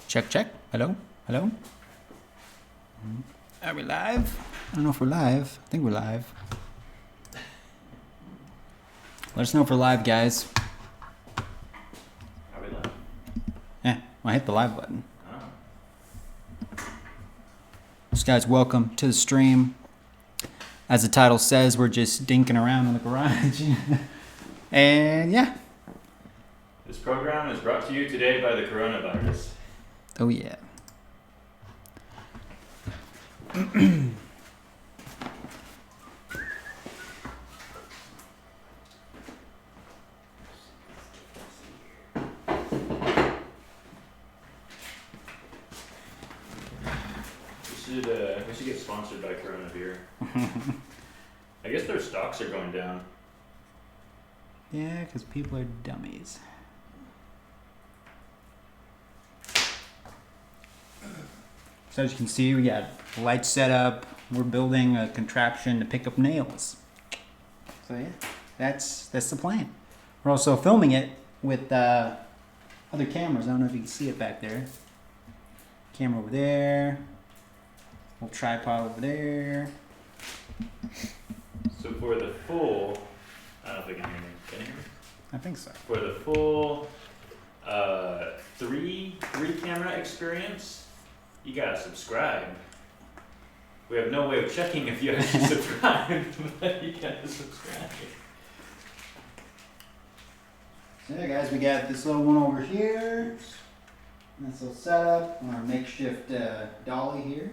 Check, check. Hello? Hello? Are we live? I don't know if we're live. I think we're live. Let us know if we're live, guys. Are we live? Yeah, well, I hit the live button. Oh. So guys, welcome to the stream. As the title says, we're just dinking around in the garage. And yeah. This program is brought to you today by the coronavirus. Oh yeah. We should get sponsored by Corona Beer. I guess their stocks are going down. Yeah, because people are dummies. So as you can see, we got lights set up. We're building a contraption to pick up nails. So yeah, that's the plan. We're also filming it with other cameras. I don't know if you can see it back there. Camera over there. Little tripod over there. So for the full, I don't know if they can hear me. Can you hear me? I think so. For the full three camera experience, you gotta subscribe. We have no way of checking if you actually subscribe, but you gotta subscribe. So yeah, guys, we got this little one over here. Nice little setup on our makeshift dolly here.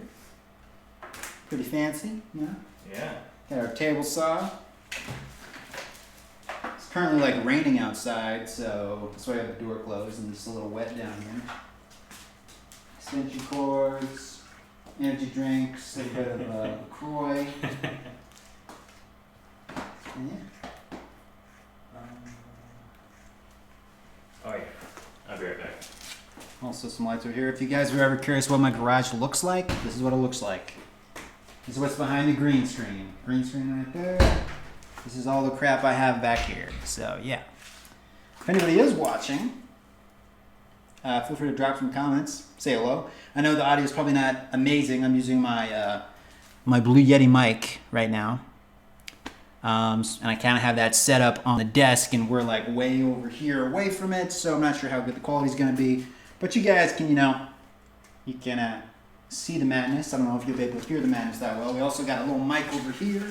Pretty fancy, you know? Yeah. Got our table saw. It's currently like raining outside, so that's why I have the door closed and it's a little wet down here. Extension cords, energy drinks, a bit of LaCroix. And yeah. Oh yeah. I'll be right back. Also some lights over here. If you guys were ever curious what my garage looks like, this is what it looks like. This is what's behind the green screen. Green screen right there. This is all the crap I have back here. So yeah. If anybody is watching, feel free to drop some comments. Say hello. I know the audio is probably not amazing. I'm using my my Blue Yeti mic right now. And I kind of have that set up on the desk, and we're like way over here away from it, so I'm not sure how good the quality is going to be. But you guys can, you can see the madness. I don't know if you'll be able to hear the madness that well. We also got a little mic over here.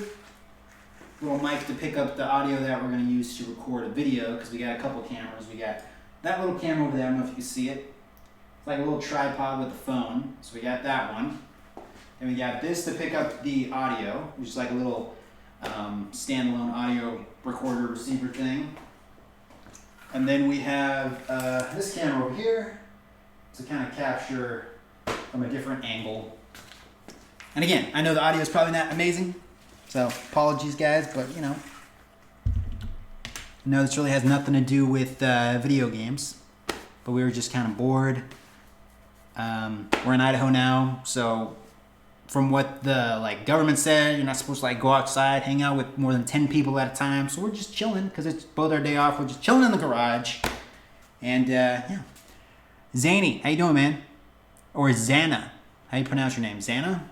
Little mic to pick up the audio that we're going to use to record a video, because we got a couple cameras. We got that little camera over there. I don't know if you can see it. It's like a little tripod with a phone. So we got that one. And we got this to pick up the audio, which is like a little standalone audio recorder receiver thing. And then we have this camera over here to kind of capture from a different angle. And again, I know the audio is probably not amazing, so apologies guys, but I know this really has nothing to do with video games, but we were just kind of bored. We're in Idaho now, so from what the government said, you're not supposed to go outside, hang out with more than 10 people at a time. So we're just chilling because it's both our day off. We're just chilling in the garage. And yeah. Zany, how you doing, man? Or Xana. How you pronounce your name? Xana?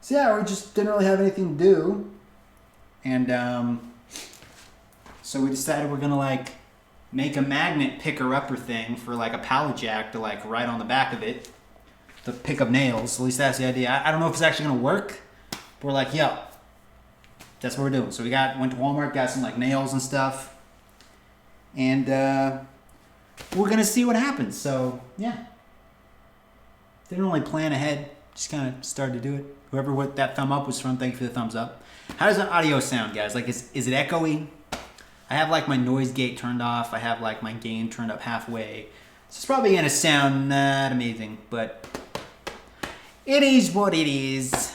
So yeah, we just didn't really have anything to do. And so we decided we're gonna make a magnet picker-upper thing for a pallet jack to ride on the back of it. To pick up nails. At least that's the idea. I don't know if it's actually gonna work, but we're like, yo, that's what we're doing. So we went to Walmart, got some nails and stuff, and we're gonna see what happens. So yeah, didn't really plan ahead. Just kind of started to do it. Whoever that thumb up was from, thank you for the thumbs up. How does the audio sound, guys? Is it echoey? I have my noise gate turned off. I have my gain turned up halfway. So it's probably gonna sound not amazing, but it is what it is.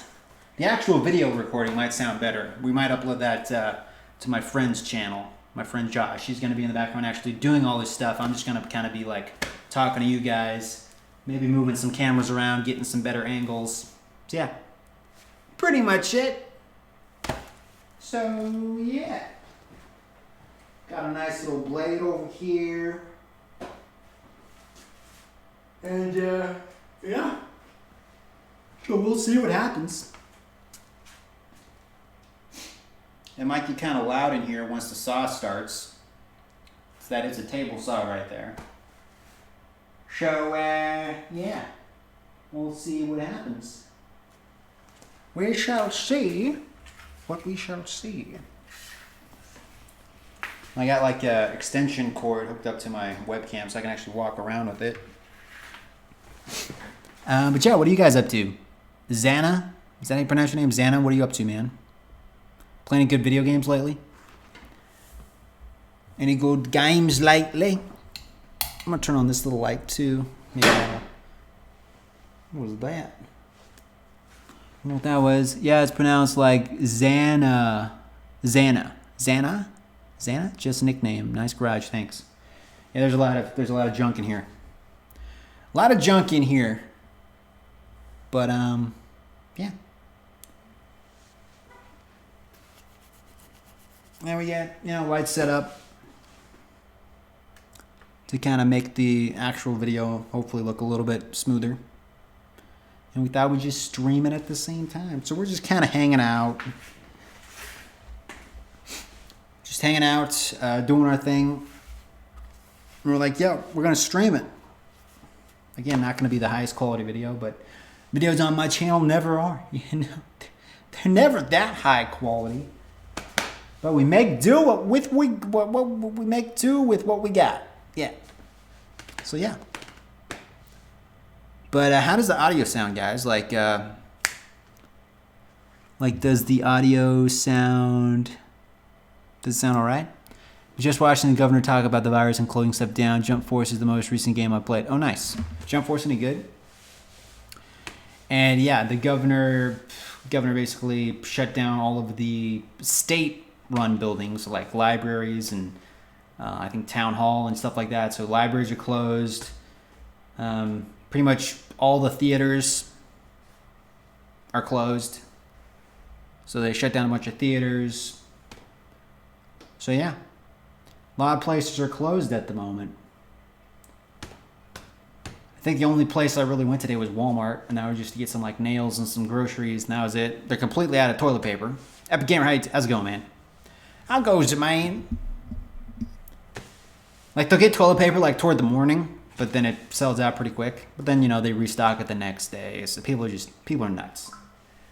The actual video recording might sound better. We might upload that to my friend's channel. My friend Josh. He's going to be in the background actually doing all this stuff. I'm just going to kind of be talking to you guys. Maybe moving some cameras around, getting some better angles. So yeah. Pretty much it. So yeah. Got a nice little blade over here. And, yeah. So we'll see what happens. It might get kind of loud in here once the saw starts. So that is a table saw right there. So, yeah. We'll see what happens. We shall see what we shall see. I got like a extension cord hooked up to my webcam so I can actually walk around with it. But yeah, what are you guys up to? Xana? Is that how you pronounce your name? Xana? What are you up to, man? Playing good video games lately? Any good games lately? I'm gonna turn on this little light too. Maybe what was that? I don't know what that was. Yeah, it's pronounced like Xana. Xana? Xana? Just a nickname. Nice garage, thanks. Yeah, there's a lot of junk in here. A lot of junk in here. But yeah. There we got, lights set up to kind of make the actual video hopefully look a little bit smoother. And we thought we'd just stream it at the same time. So we're just kind of hanging out. Just hanging out, doing our thing. And we're like, yeah, we're going to stream it. Again, not going to be the highest quality video, but videos on my channel never are. They're never that high quality. But we make do with what we make do with what we got. Yeah. So yeah. But how does the audio sound, guys? Like does the audio sound? Does it sound all right? Just watching the governor talk about the virus and closing stuff down. Jump Force is the most recent game I played. Oh, nice. Jump Force any good? And yeah, the governor basically shut down all of the state-run buildings like libraries and I think town hall and stuff like that. So libraries are closed. Pretty much all the theaters are closed. So they shut down a bunch of theaters. So yeah, a lot of places are closed at the moment. I think the only place I really went today was Walmart, and that was just to get some like nails and some groceries, and that was it. They're completely out of toilet paper. Epic Gamer, how's it going, man? How goes it, man? Like they'll get toilet paper like toward the morning, but then it sells out pretty quick. But then they restock it the next day. So people are nuts.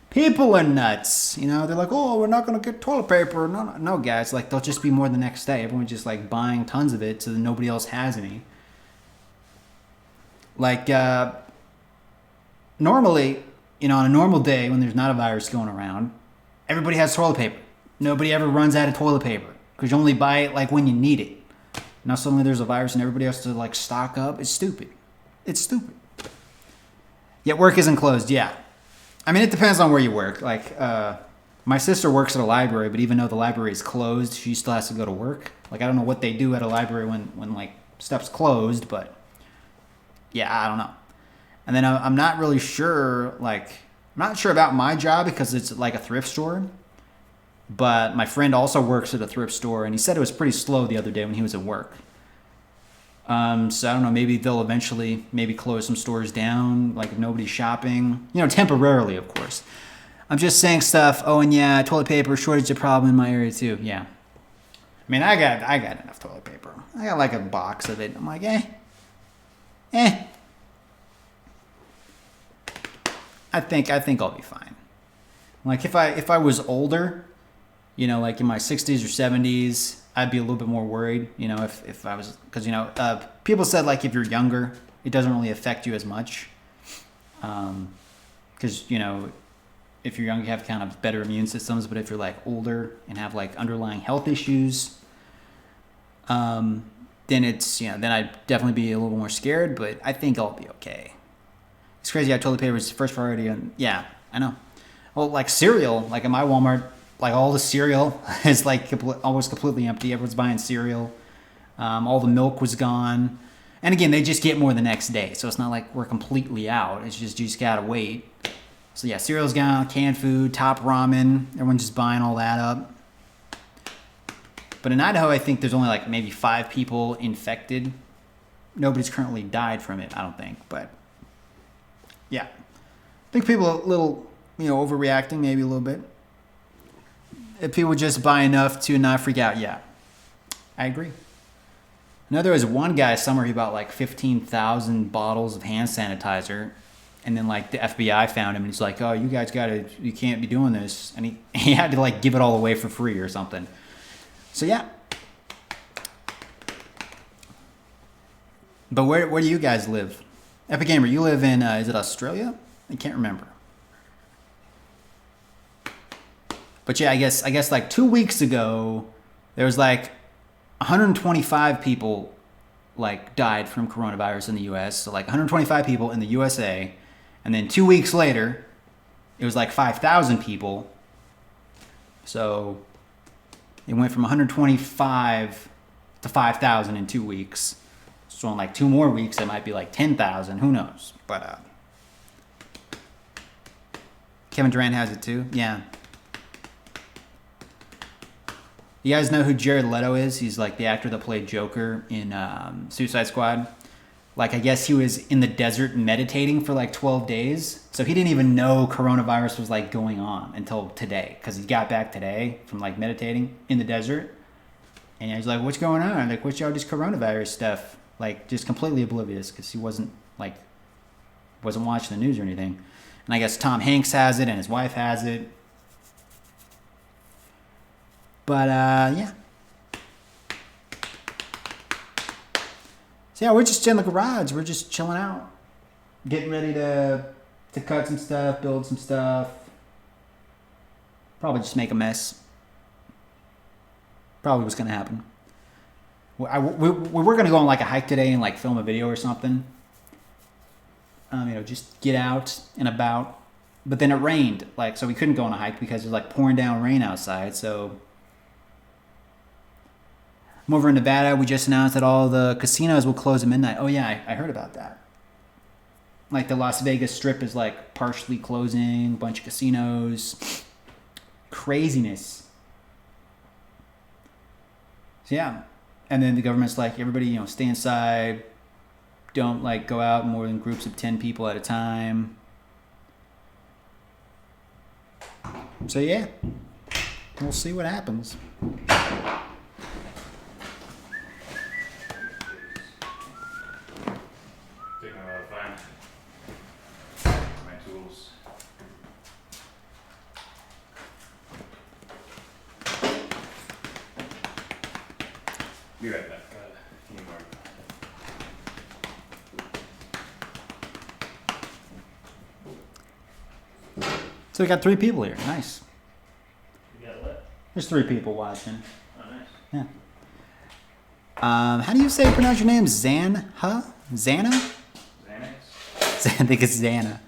People are nuts. They're like, oh, we're not gonna get toilet paper. No, guys. Like they'll just be more the next day. Everyone's just like buying tons of it so that nobody else has any. Like normally, on a normal day when there's not a virus going around, everybody has toilet paper. Nobody ever runs out of toilet paper because you only buy it like when you need it. Now suddenly there's a virus and everybody has to like stock up. It's stupid. Yet work isn't closed. Yeah. I mean, it depends on where you work. Like, my sister works at a library, but even though the library is closed, she still has to go to work. Like, I don't know what they do at a library when like, stuff's closed, but yeah, I don't know. And then I'm not really sure, I'm not sure about my job because it's like a thrift store. But my friend also works at a thrift store, and he said it was pretty slow the other day when he was at work. So I don't know, maybe they'll eventually maybe close some stores down, like if nobody's shopping. Temporarily, of course. I'm just saying stuff. Oh, and yeah, toilet paper shortage is a problem in my area too. Yeah. I mean, I got enough toilet paper. I got like a box of it. I'm like, I think I'll be fine. Like if I was older, like in my 60s or 70s, I'd be a little bit more worried, if I was, because, people said like if you're younger, it doesn't really affect you as much. Because, if you're young, you have kind of better immune systems, but if you're like older and have like underlying health issues, then it's, then I'd definitely be a little more scared, but I think I'll be okay. It's crazy how toilet paper is first priority, and yeah, I know. Well, like cereal, like in my Walmart, like all the cereal is like almost completely empty. Everyone's buying cereal. All the milk was gone. And again, they just get more the next day. So it's not like we're completely out. It's just, you just gotta wait. So yeah, cereal's gone, canned food, Top Ramen. Everyone's just buying all that up. But in Idaho, I think there's only like maybe 5 people infected. nobody's currently died from it, I don't think. But yeah, I think people are a little, overreacting maybe a little bit. If people just buy enough to not freak out, yeah, I agree. I know there was one guy somewhere, he bought like 15,000 bottles of hand sanitizer, and then like the FBI found him and he's like, oh, you guys you can't be doing this. And he had to like give it all away for free or something. So yeah. But where do you guys live? Epic Gamer, you live in, is it Australia? I can't remember. But yeah, I guess like 2 weeks ago, there was like 125 people like died from coronavirus in the US. So like 125 people in the USA. And then 2 weeks later, it was like 5,000 people. So it went from 125 to 5,000 in 2 weeks. So in like 2 more weeks, it might be like 10,000. Who knows? But Kevin Durant has it too. Yeah. You guys know who Jared Leto is? He's like the actor that played Joker in Suicide Squad. Like, I guess he was in the desert meditating for like 12 days. So he didn't even know coronavirus was like going on until today. Because he got back today from like meditating in the desert. And he's like, what's going on? Like, what's all this coronavirus stuff? Like, just completely oblivious because he wasn't watching the news or anything. And I guess Tom Hanks has it and his wife has it. But, yeah. So, yeah, we're just in the garage. We're just chilling out. Getting ready to cut some stuff, build some stuff. Probably just make a mess. Probably what's going to happen. We were going to go on, like, a hike today and, like, film a video or something. Just get out and about. But then it rained. Like, so we couldn't go on a hike because it was, like, pouring down rain outside. So I'm over in Nevada. We just announced that all the casinos will close at midnight. Oh, yeah, I heard about that. Like, the Las Vegas Strip is, like, partially closing. A bunch of casinos. Craziness. So, yeah. And then the government's like, everybody, stay inside. Don't, like, go out more than groups of 10 people at a time. So, yeah. We'll see what happens. Be right back. So we got 3 people here. Nice. You got what? There's 3 people watching. Oh, nice. Yeah. How do you pronounce your name? Zana? Xanax? I think it's Xana.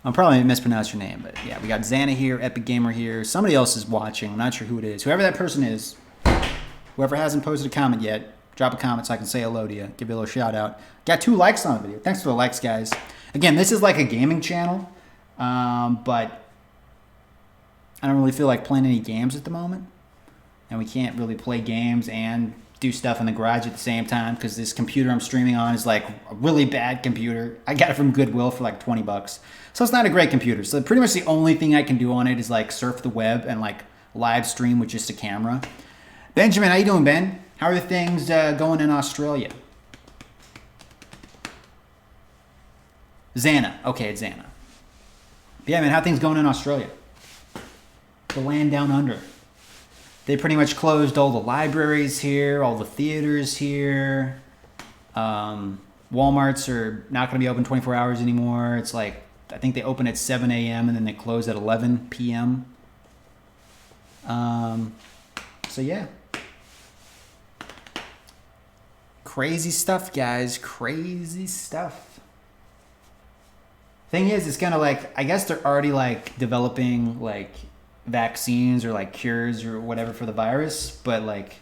I'm probably mispronouncing your name, but yeah, we got Xana here, Epic Gamer here. Somebody else is watching. I'm not sure who it is. Whoever that person is, whoever hasn't posted a comment yet, drop a comment so I can say hello to you. Give you a little shout out. Got 2 likes on the video. Thanks for the likes, guys. Again, this is like a gaming channel, but I don't really feel like playing any games at the moment. And we can't really play games and do stuff in the garage at the same time because this computer I'm streaming on is like a really bad computer. I got it from Goodwill for like 20 bucks. So it's not a great computer. So pretty much the only thing I can do on it is like surf the web and like live stream with just a camera. Benjamin, how you doing, Ben? How are things going in Australia? Xana. Okay, it's Xana. Yeah, man, how are things going in Australia? The land down under. They pretty much closed all the libraries here, all the theaters here. Walmarts are not going to be open 24 hours anymore. It's like, I think they open at 7 a.m. and then they close at 11 p.m. So yeah. Crazy stuff, guys. Crazy stuff. Thing is, it's kind of like, I guess they're already like developing like vaccines or like cures or whatever for the virus, but like,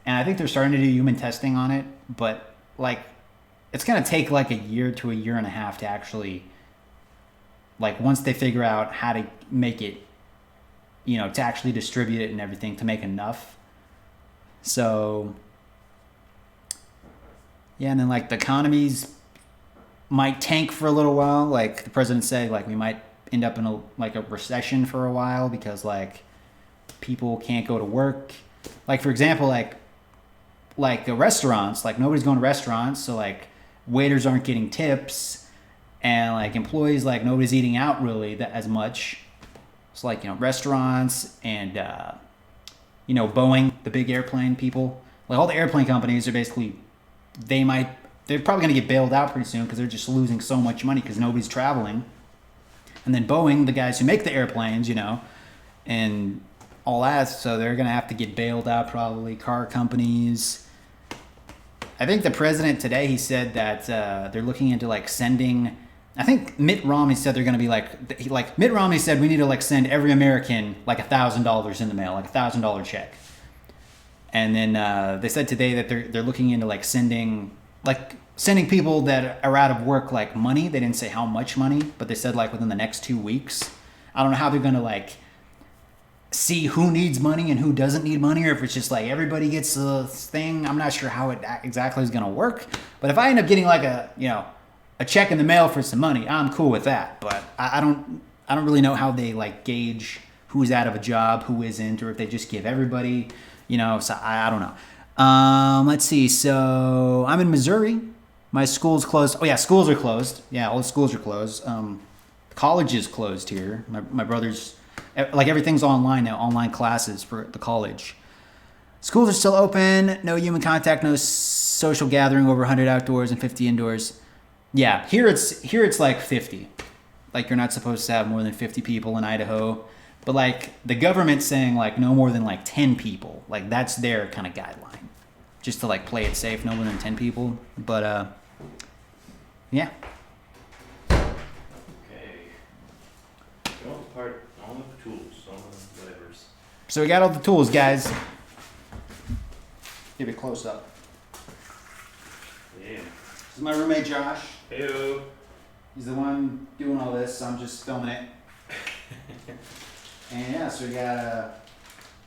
and I think they're starting to do human testing on it, but like, it's going to take like a year to a year and a half to actually, like, once they figure out how to make it, to actually distribute it and everything to make enough. So Yeah, and then like the economies might tank for a little while. Like the president said, like we might end up in a recession for a while because like people can't go to work. Like for example, like restaurants, like nobody's going to restaurants, so like waiters aren't getting tips, and like employees, like nobody's eating out really that as much. It's like restaurants and Boeing, the big airplane people, like all the airplane companies are basically they're probably going to get bailed out pretty soon because they're just losing so much money because nobody's traveling. And then Boeing, the guys who make the airplanes, and all that, so they're going to have to get bailed out probably. Car companies. I think the president today, he said that they're looking into like sending. I think Mitt Romney said they're going to be like Mitt Romney said we need to like send every American like $1,000 in the mail, like $1,000 check. And then they said today that they're looking into like sending people that are out of work like money. They didn't say how much money, but they said like within the next 2 weeks. I don't know how they're going to like see who needs money and who doesn't need money, or if it's just like everybody gets a thing. I'm not sure how it exactly is going to work. But if I end up getting like a check in the mail for some money, I'm cool with that. But I don't really know how they like gauge who's out of a job, who isn't, or if they just give everybody, so I don't know. Let's see. So I'm in Missouri. My school's closed. Oh yeah, schools are closed. Yeah, all the schools are closed. College is closed here. My brother's, like everything's online now, online classes for the college. Schools are still open. No human contact, no social gathering over 100 outdoors and 50 indoors. Yeah, here it's like 50. Like you're not supposed to have more than 50 people in Idaho. But like the government's saying like no more than like 10 people. Like that's their kind of guideline. Just to like play it safe, no more than 10 people. But yeah. Okay. All the tools, all the whatevers. So we got all the tools, guys. Give it close up. Yeah. This is my roommate Josh. Heyo. He's the one doing all this, so I'm just filming it. And yeah, so we got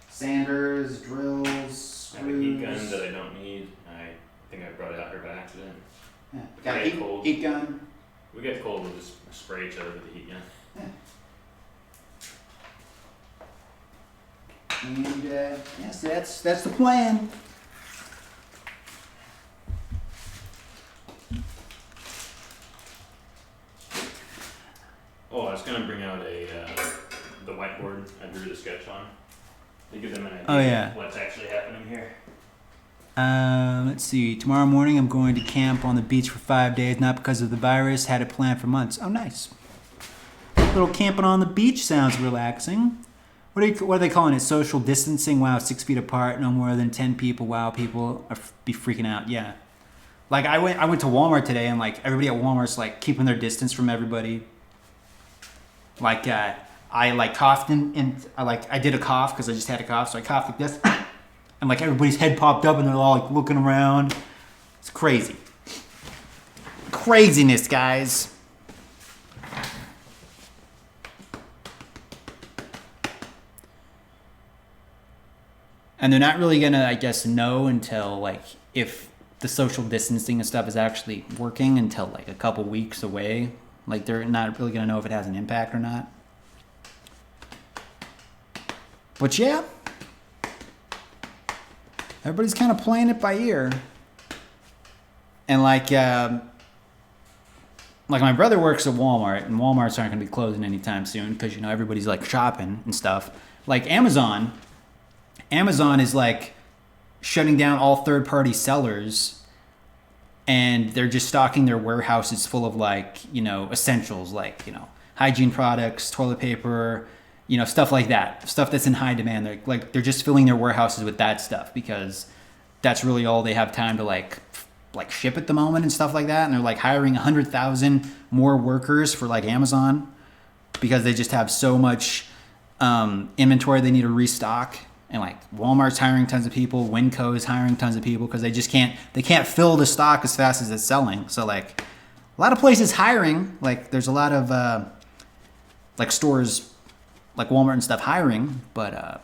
sanders, drills, I have a heat gun that I don't need. I think I brought it out here by accident. Yeah. Got a heat gun. We get cold, we'll just spray each other with the heat gun. Yeah. And yes, that's the plan. Oh, I was gonna bring out the whiteboard I drew the sketch on to give them an idea of what's actually happening here. Let's see. Tomorrow morning I'm going to camp on the beach for 5 days, not because of the virus. Had it planned for months. Oh, nice. A little camping on the beach sounds relaxing. What are they calling it? Social distancing? Wow, 6 feet apart, no more than 10 people. Wow, people are be freaking out. Yeah. Like I went to Walmart today, and like everybody at Walmart's like keeping their distance from everybody. Like I like coughed and I did a cough because I just had a cough, so I coughed like this, and like everybody's head popped up and they're all like looking around. It's crazy. Craziness, guys. And they're not really gonna, I guess, know until like if the social distancing and stuff is actually working until like a couple weeks away. Like they're not really gonna know if it has an impact or not. But yeah, everybody's kind of playing it by ear. And like my brother works at Walmart, and Walmarts aren't gonna be closing anytime soon because everybody's like shopping and stuff. Like Amazon is like shutting down all third-party sellers, and they're just stocking their warehouses full of like, essentials like, hygiene products, toilet paper, stuff like that. Stuff that's in high demand. They're just filling their warehouses with that stuff because that's really all they have time to like ship at the moment and stuff like that. And they're like hiring 100,000 more workers for like Amazon because they just have so much inventory they need to restock. And like Walmart's hiring tons of people, Winco is hiring tons of people because they can't fill the stock as fast as it's selling. So like a lot of places hiring, like there's a lot of like stores like Walmart and stuff hiring, but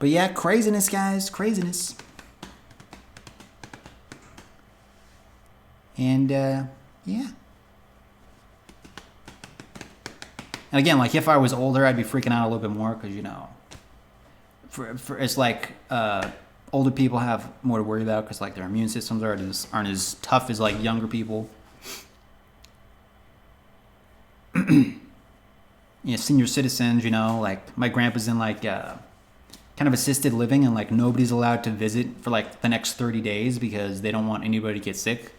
yeah, craziness, guys, craziness. And yeah. And again, like if I was older, I'd be freaking out a little bit more because, you know, for it's like older people have more to worry about because like their immune systems aren't as tough as like younger people. You know, senior citizens, you know, like my grandpa's in like kind of assisted living, and like nobody's allowed to visit for like the next 30 days because they don't want anybody to get sick.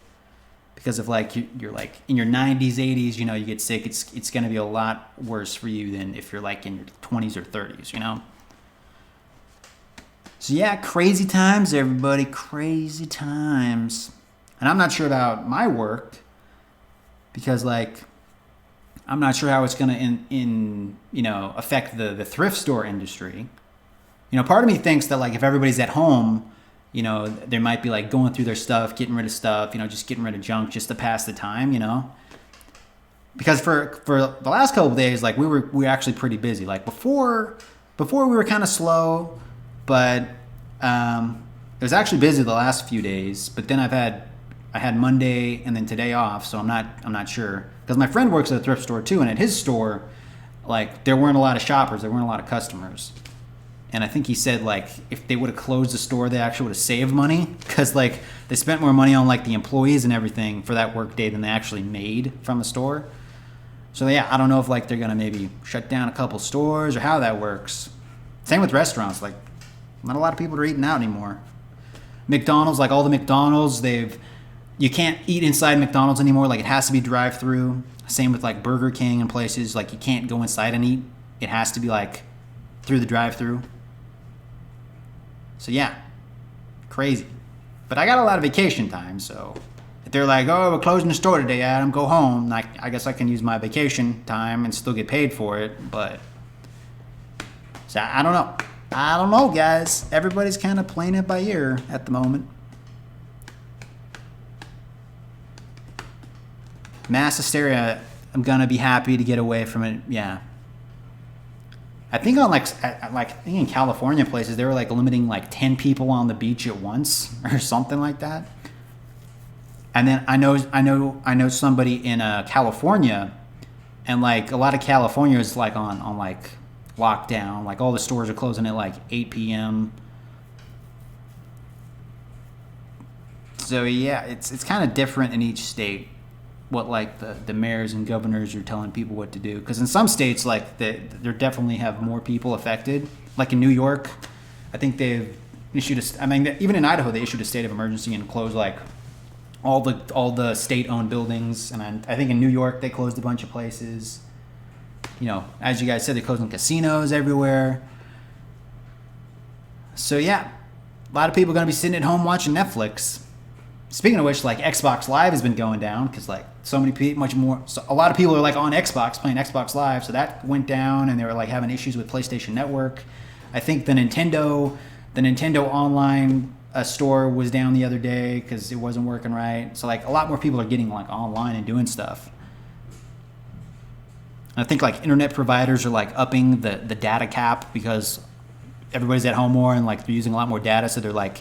Because if like you're like in your 90s, 80s, you know, you get sick, it's going to be a lot worse for you than if you're like in your 20s or 30s, you know. So yeah, crazy times, everybody, crazy times. And I'm not sure about my work because like I'm not sure how it's going to you know, affect the thrift store industry. You know, part of me thinks that like if everybody's at home, you know, they might be like going through their stuff, getting rid of stuff, you know, just getting rid of junk just to pass the time, you know. Because for the last couple of days, like we were actually pretty busy. Like before we were kind of slow, but it was actually busy the last few days. But then I had Monday and then today off, so I'm not sure. Because my friend works at a thrift store too, and at his store, like there weren't a lot of shoppers, there weren't a lot of customers. And I think he said like if they would have closed the store, they actually would have saved money because like they spent more money on like the employees and everything for that work day than they actually made from the store. So yeah, I don't know if like they're gonna maybe shut down a couple stores or how that works. Same with restaurants, like not a lot of people are eating out anymore. McDonald's, like all the McDonald's, you can't eat inside McDonald's anymore. Like it has to be drive-through. Same with like Burger King and places. Like you can't go inside and eat. It has to be like through the drive-through. So yeah, crazy. But I got a lot of vacation time, so if they're like, oh, we're closing the store today, Adam, go home. Like I guess I can use my vacation time and still get paid for it. But so I don't know. I don't know, guys. Everybody's kind of playing it by ear at the moment. Mass hysteria. I'm gonna be happy to get away from it. Yeah. I think on I think in California places they were like limiting like 10 people on the beach at once or something like that. And then I know somebody in California, and like a lot of California is like on like lockdown. Like all the stores are closing at like 8 p.m. So yeah, it's kind of different in each state. What like the mayors and governors are telling people what to do, because in some states like there definitely have more people affected. Like in New York, I think they've issued even in Idaho they issued a state of emergency and closed like all the state-owned buildings. And I think in New York they closed a bunch of places. You know, as you guys said, they're closing casinos everywhere. So yeah, a lot of people are gonna be sitting at home watching Netflix. Speaking of which, like Xbox Live has been going down because like so many people, a lot of people are like on Xbox playing Xbox Live, so that went down, and they were like having issues with PlayStation Network. I think the Nintendo online store was down the other day because it wasn't working right. So like a lot more people are getting like online and doing stuff. And I think like internet providers are like upping the data cap because everybody's at home more and like they're using a lot more data, so they're like.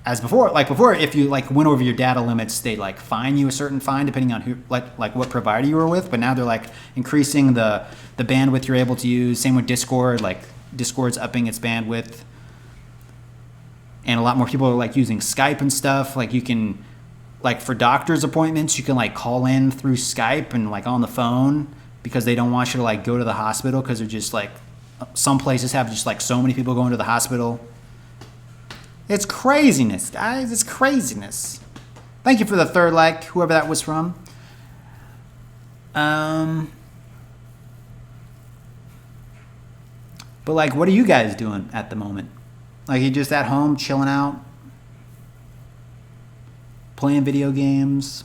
As before, if you like went over your data limits, they like fine you a certain fine depending on who, like what provider you were with. But now they're like increasing the bandwidth you're able to use. Same with Discord, like Discord's upping its bandwidth, and a lot more people are like using Skype and stuff. Like you can, like for doctor's appointments, you can like call in through Skype and like on the phone because they don't want you to like go to the hospital because they're just like some places have just like so many people going to the hospital. It's craziness, guys. It's craziness. Thank you for the third like, whoever that was from. But like, what are you guys doing at the moment? Like, you just at home, chilling out, playing video games?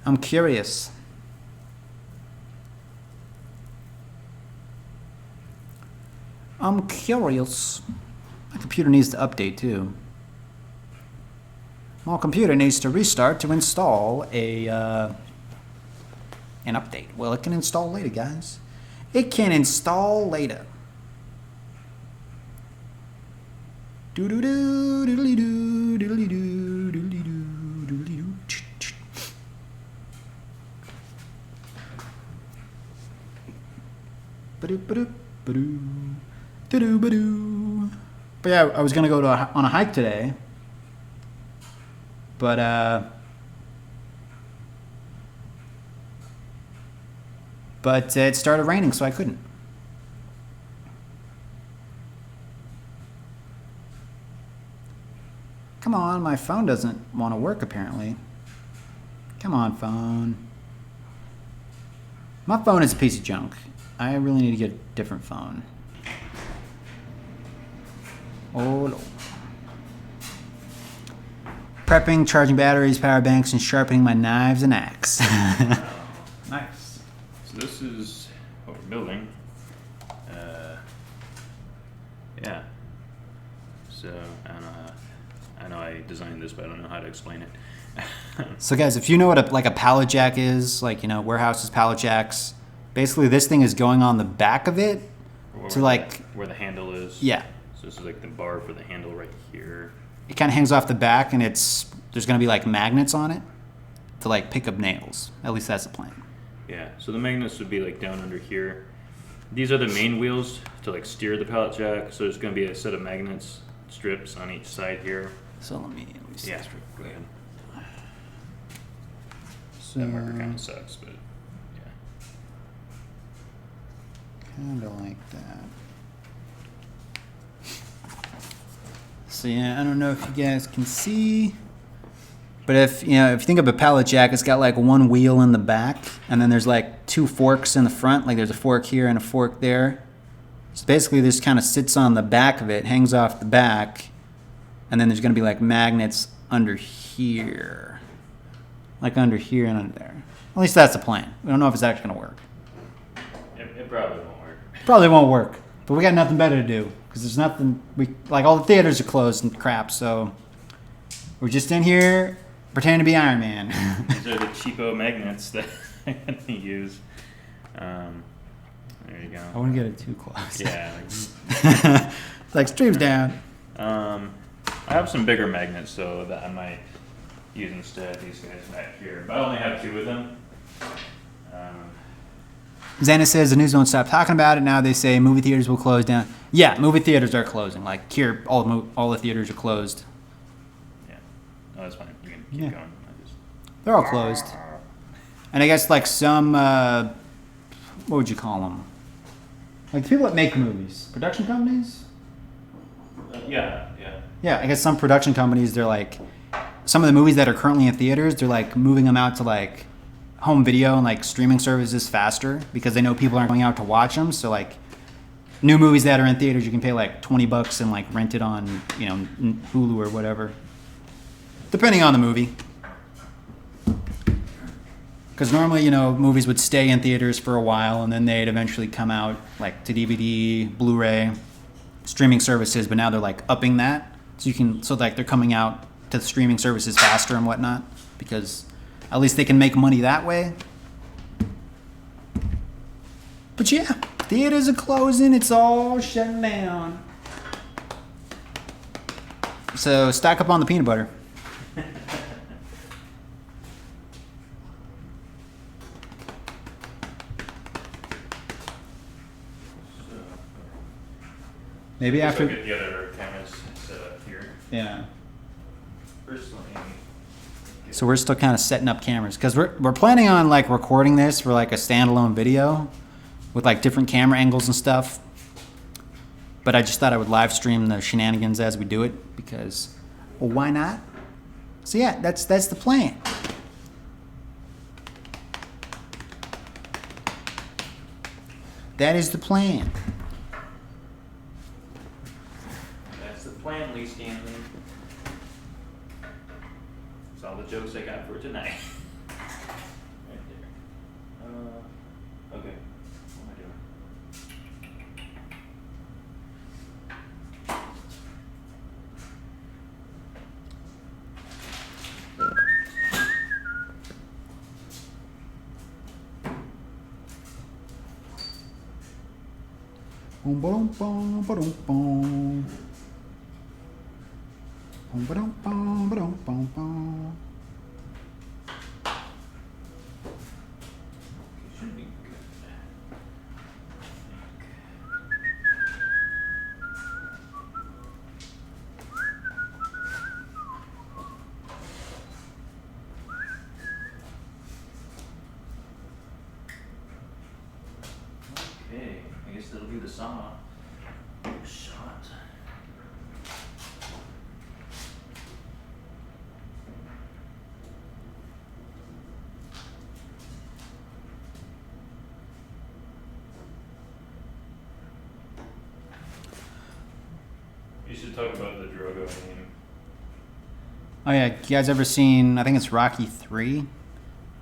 I'm curious. I'm curious. My computer needs to update too. My computer needs to restart to install an update. Well, it can install later, guys. It can install later. Do do do doodly doo doodly doo doodly doo doodly doo. Ba-doo ba-doo ba-doo doo ba-doo. But yeah, I was gonna go on a hike today, but it started raining, so I couldn't. Come on, my phone doesn't want to work apparently. Come on, phone. My phone is a piece of junk. I really need to get a different phone. Oh no. Prepping, charging batteries, power banks, and sharpening my knives and axe. Nice. So this is what we're building. Yeah. So I know I designed this, but I don't know how to explain it. So guys, if you know what a pallet jack is, like, you know, warehouses, pallet jacks, basically this thing is going on the back of it to like where the handle is. Yeah. So this is like the bar for the handle right here. It kind of hangs off the back, and there's going to be like magnets on it to like pick up nails. At least that's the plan. Yeah. So the magnets would be like down under here. These are the main wheels to like steer the pallet jack. So there's going to be a set of magnets strips on each side here. So let me see. Yeah. This real Go quick. ahead. So That marker kind of sucks, but yeah. kind of like that. So yeah, I don't know if you guys can see, but if you think of a pallet jack, it's got like one wheel in the back, and then there's like two forks in the front. Like there's a fork here and a fork there. So basically, this kind of sits on the back of it, hangs off the back, and then there's going to be like magnets under here, like under here and under there. At least that's the plan. We don't know if it's actually going to work. It probably won't work. Probably won't work, but we got nothing better to do because there's nothing. All the theaters are closed and crap, so we're just in here pretending to be Iron Man. These are the cheapo magnets that I'm going to use. There you go. I wouldn't get it too close. Yeah. It's like streams down. I have some bigger magnets, so that I might use instead. These guys back here, but I only have 2 of them. Xana says the news won't stop talking about it. Now they say movie theaters will close down. Yeah, movie theaters are closing. Like here, all the theaters are closed. Yeah. No, that's fine. You can keep going. They're all closed. And I guess like some, what would you call them? Like the people that make movies, production companies. Yeah. Yeah, I guess some production companies, they're like, some of the movies that are currently in theaters, they're like moving them out to like home video and like streaming services faster because they know people aren't going out to watch them. So like new movies that are in theaters, you can pay like $20 and like rent it on, Hulu or whatever, depending on the movie. Because normally, movies would stay in theaters for a while and then they'd eventually come out like to DVD, Blu-ray, streaming services. But now they're like upping that, so like they're coming out to the streaming services faster and whatnot because at least they can make money that way. But yeah, theaters are closing. It's all shutting down. So stock up on the peanut butter. Maybe after. Get the other cameras set up here. Yeah. First, let me. So we're still kind of setting up cameras because we're planning on like recording this for like a standalone video with like different camera angles and stuff. But I just thought I would live stream the shenanigans as we do it because, well, why not? So yeah, that's the plan. That is the plan. That's the plan, Lee Stanley. That's all the jokes I got for tonight. Right there. Okay. What am I doing? Boom, boom, boom, boom, boom. Boom, ba-dum, boom, ba-dum, boom, boom. Should be good. Okay, I guess that'll be the saw shot. You should talk about the Drogo name. Oh yeah, you guys ever seen? I think it's Rocky 3.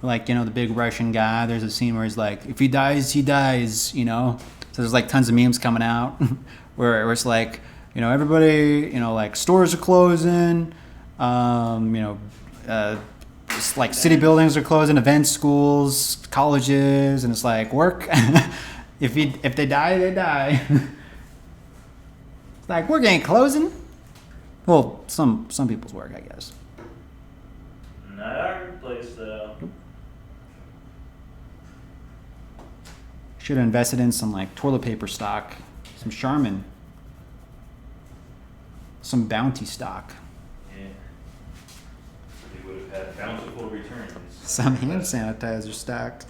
Like, you know, the big Russian guy. There's a scene where he's like, "If he dies, he dies." You know. So there's like tons of memes coming out where it's like, you know, everybody, you know, like stores are closing. You know, it's like city buildings are closing, events, schools, colleges, and it's like work. If they die, they die. It's like work ain't closing. Well, some people's work, I guess. Not our place though. Should have invested in some like toilet paper stock, some Charmin, some Bounty stock, Yeah. They would have had bountiful returns. some hand sanitizer stock.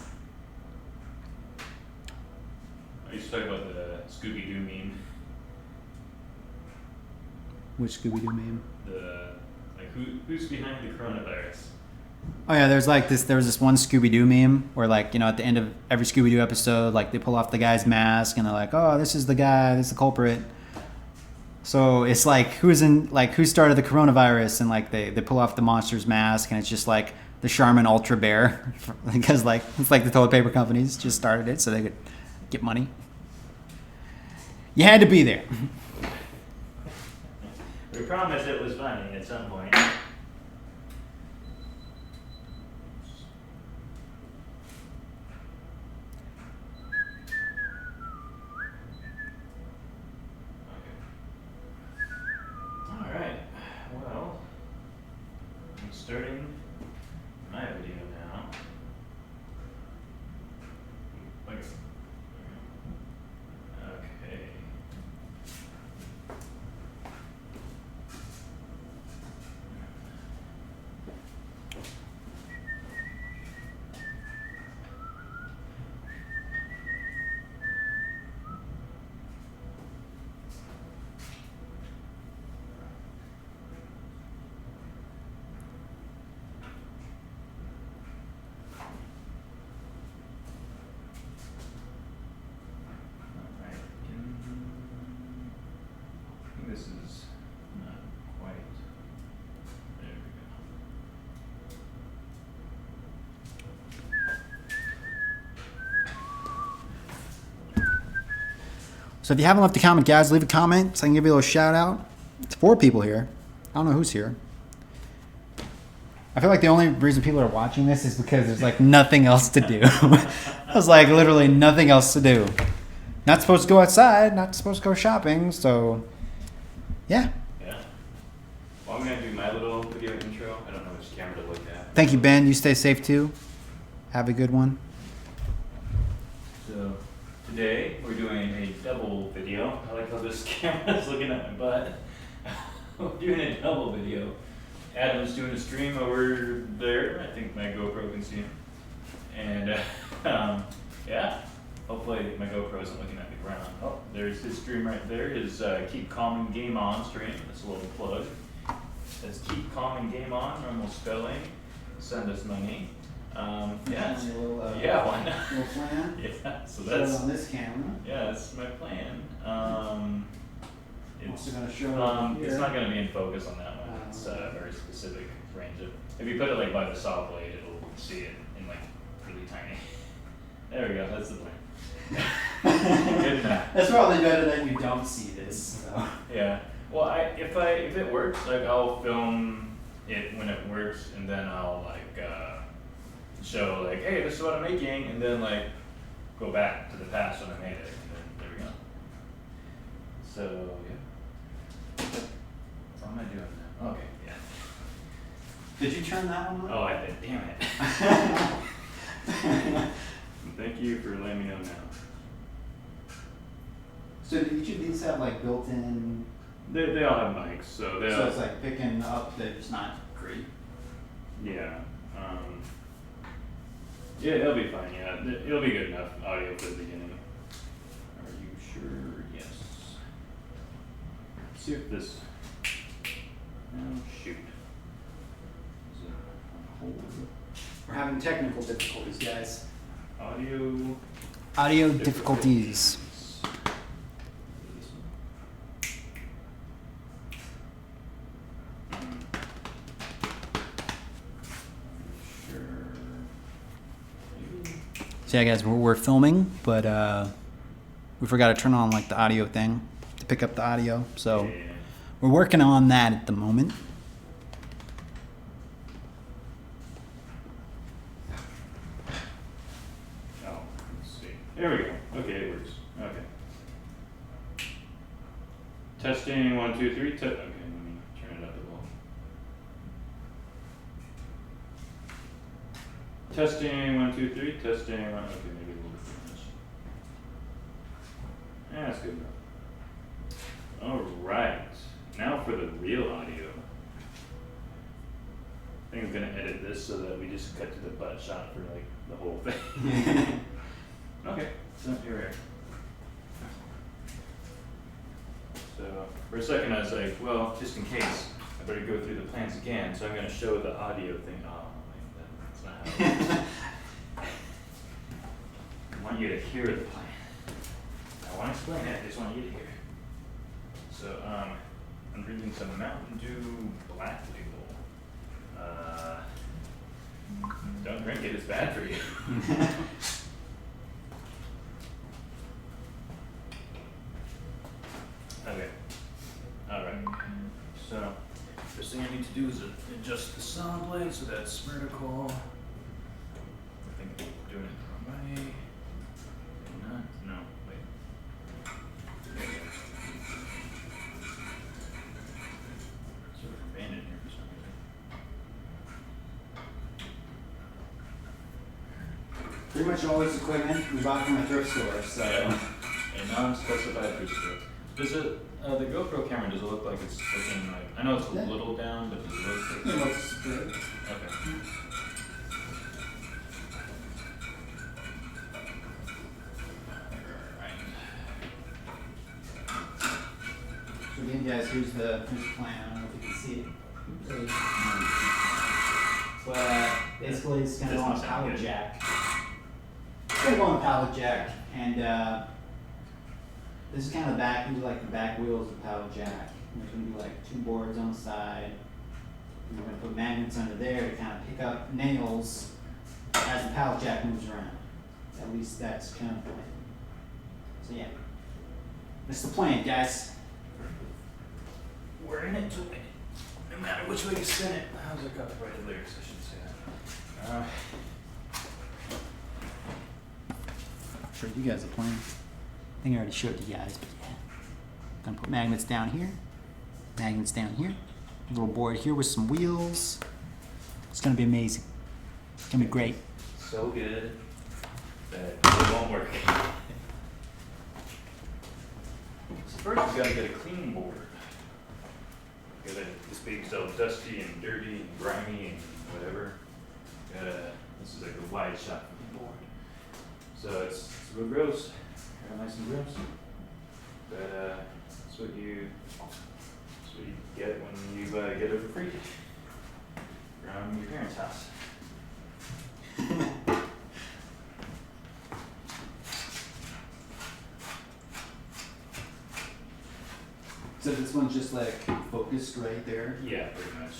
I used to talk about the Scooby-Doo meme. Which Scooby Doo meme? Who's behind the coronavirus? Oh yeah, there was this one Scooby Doo meme where, like, you know, at the end of every Scooby Doo episode, like they pull off the guy's mask and they're like, "Oh, this is the guy, this is the culprit." So it's like who started the coronavirus, and like they pull off the monster's mask and it's just like the Charmin Ultra Bear because like it's like the toilet paper companies just started it so they could get money. You had to be there. We promised it was funny at some point. Alright, well, I'm starting my video now. Okay. This is not quite. There we go. So if you haven't left a comment, guys, leave a comment so I can give you a little shout out. It's 4 people here. I don't know who's here. I feel like the only reason people are watching this is because there's like nothing else to do. There's like literally nothing else to do. Not supposed to go outside, not supposed to go shopping, so yeah. Yeah. Well, I'm gonna do my little video intro. I don't know which camera to look at. Thank you, Ben. You stay safe too. Have a good one. So today we're doing a double video. I like how this camera's looking at my butt. We're doing a double video. Adam's doing a stream over there. I think my GoPro can see him. And yeah, hopefully my GoPro isn't looking at the ground. Oh, there's his stream right there. His Keep Calm and Game On stream. That's a little plug. That's Keep Calm and Game On, normal spelling. Send us money. Yeah, yeah, why not? Little plan. Yeah, so that's on this camera. yeah, that's my plan. It's Also gonna show it's here. not going to be in focus on that one. It's a very specific range of. If you put it like by the saw blade, it'll see it in like really tiny. There we go. That's the plan. Good enough. That's probably better that you don't see this. So. Yeah. Well, if it works, like I'll film it when it works, and then I'll like show like, hey, this is what I'm making, and then like go back to the past when I made it, and then there we go. So yeah. What am I doing now? Okay. Did you turn that one on? Oh, I did. Damn it. Thank you for letting me know now. So do each of these have like built-in? They all have mics, so they So all, it's like picking up that it's not great. yeah. Yeah, it'll be fine. Yeah, it'll be good enough audio for the beginning. Are you sure? Yes. Let's see if this. Oh shoot. Is it on hold? We're having technical difficulties, guys. Audio. Audio difficulties. So yeah, guys, we're filming, but we forgot to turn on like the audio thing to pick up the audio. So Yeah. we're working on that at the moment. Oh, let's see. There we go. Okay, it works. Okay. Testing 1, 2, 3. Okay, let me turn it up a little. Testing 1, 2, 3. Testing 1. Okay, maybe a little bit too much. Yeah, that's good enough. All right. Now for the real audio. I think I'm gonna edit this so that we just cut to the butt shot for like the whole thing. Okay, so here we are. So for a second I was like, well, just in case, I better go through the plans again. So I'm gonna show the audio thing. Oh, wait, that's not how it works. I want you to hear the plan. I won't explain it, I just want you to hear it. So I'm drinking some Mountain Dew Black Label. Don't drink it, it's bad for you. Okay. Alright. So, first thing I need to do is adjust the sound blade so that's vertical. I think I'm doing it the wrong way. Maybe not. No, wait. There we go. Sort of abandoned here for some reason. Pretty much all this equipment we bought from a thrift store. So A non-specified thrift store. Does it, the GoPro camera, does it look like it's looking like, I know it's a Yeah. little down, but does it look like? it looks good. Okay. So again, guys, here's the plan. I don't know if you can see it. But basically, it's gonna This go on a must sound pallet good. jack. It's gonna go on a pallet jack, and this is kind of the back. These are like the back wheels of the pallet jack. And there's gonna be like 2 boards on the side. And we're gonna put magnets under there to kind of pick up nails as the pallet jack moves around. At least that's kind of the plan. So yeah, that's the plan, guys. We're in it to win it. No matter which way you spin it. How's it copyrighted lyrics? I shouldn't say that. Showed you guys the plan. I think I already showed you guys, but yeah. Gonna put magnets down here. Magnets down here. A little board here with some wheels. It's gonna be amazing. It's gonna be great. So good that it won't work. So first we gotta get a clean board. This being's all dusty and dirty and grimy and whatever. This is like a wide shot from the board. So it's real gross. Nice and gross. But that's what you get when you get it for free from your parents' house. So this one's just like focused right there. Yeah, pretty much.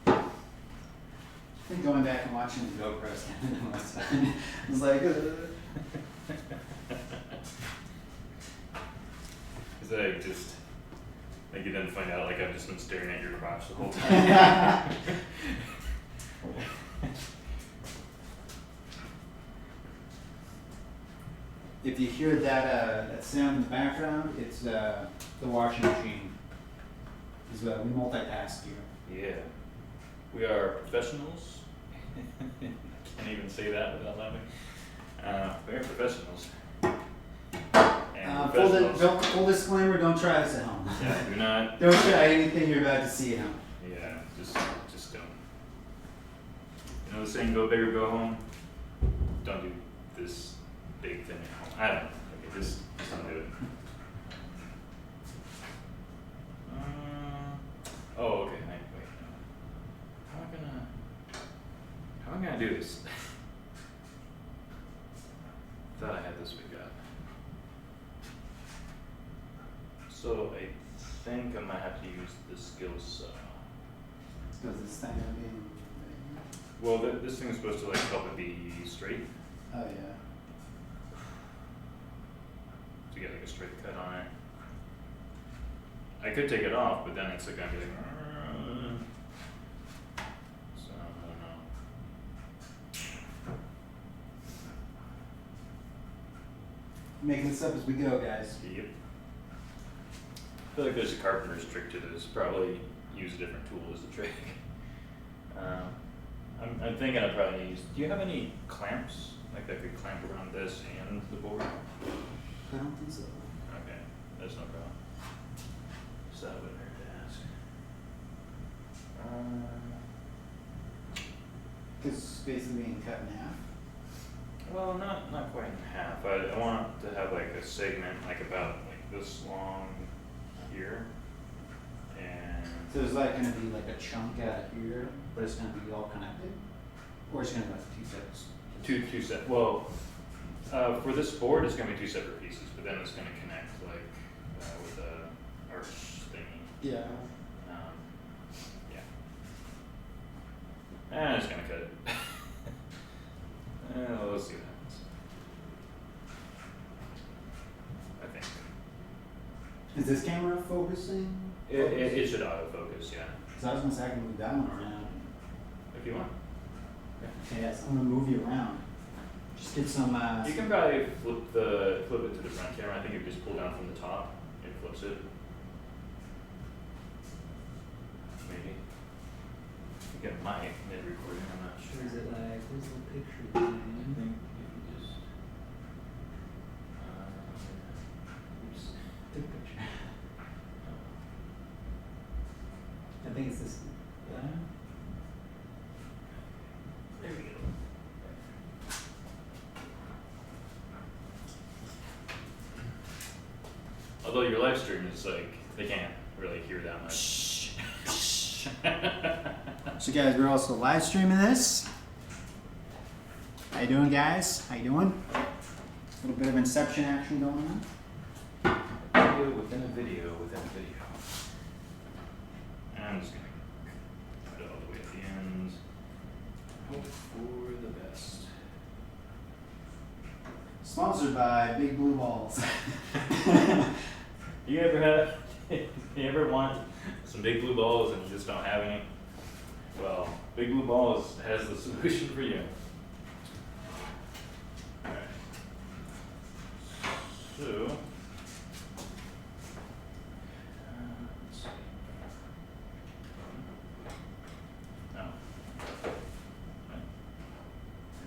I think going back and watching the GoPros kind of was fun. It was like, Is that just Like you then find out like I've just been staring at your crotch the whole time. If you hear that sound in the background, it's the washing machine. We multitask here. Yeah. We are professionals. Can't even say that without laughing. We are professionals. And professionals. Full disclaimer, don't try this at home. Yeah, do not. Don't try anything you're about to see at home. Yeah, just don't. You know the saying, go big or go home? Don't do this big thing at home. I don't know. Okay, just don't do it. Oh, okay. Wait. How am I gonna do this? Thought I had this figured out. So I think I might have to use the skills. Because this thing gonna be. Well, this thing is supposed to like help it be straight. Oh yeah. To get like a straight cut on it. I could take it off, but then it's like gonna be like. So I don't know. Making this up as we go, guys. Yep. I feel like there's a carpenter's trick to this. Probably use a different tool as a trick. I'm thinking I probably need to use. Do you have any clamps like that could clamp around this and the board? I don't think so. Okay, that's no problem. So that wouldn't hurt to ask. Because it's basically being cut in half. Well, not quite in half. I want to have like a segment like about like this long here, and So is that going to be like a chunk out of here, but it's going to be all connected? Or it's going to be like two sets? two set. Well, for this board, it's going to be two separate pieces, but then it's going to connect like with a arch thingy. Yeah. Yeah. And it's going to cut it. Let's see what happens. I think. Is this camera focusing? It should autofocus, yeah. Because I was going to say I can move that one around. If you want. Yes, I'm going to move you around. Just get some. You can probably flip it to the front camera. I think if you just pull down from the top, it flips it. Maybe. I think it might mid-recording. I'm not sure. Is it like, where's the picture I thing? think if you just. Oops. Take a picture. I think it's this. Yeah. There we go. Although your live stream is like, they can't really hear that much. So guys, we're also live streaming this. How you doing, guys? How you doing? A little bit of Inception action going on. Video within a video within a video. I'm just gonna cut it all the way at the end. Hope for the best. Sponsored by Big Blue Balls. You ever want some big blue balls and you just don't have any? Well, Big Blue Balls has the solution for you. Alright. So, let's see. Oh. Right.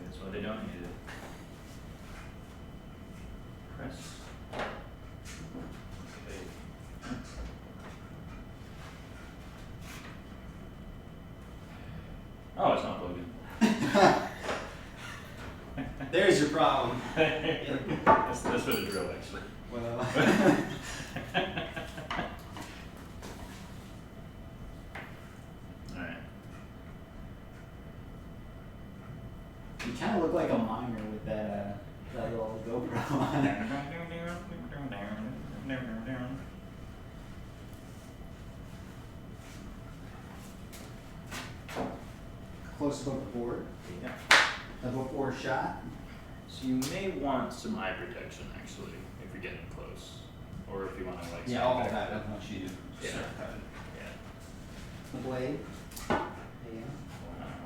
That's why they don't need it. Press. Okay. Oh, it's not plugged in. There's your problem. That's for the drill, actually. Well. Alright. You kind of look like a miner with that little GoPro on. Close up of the board. Yeah. A before shot. So you may want some eye protection, actually, if you're getting close. or if you want to like. Yeah, stand I'll back. have it once you do. Yeah. Start cutting. Yeah. The blade. Yeah. Wow.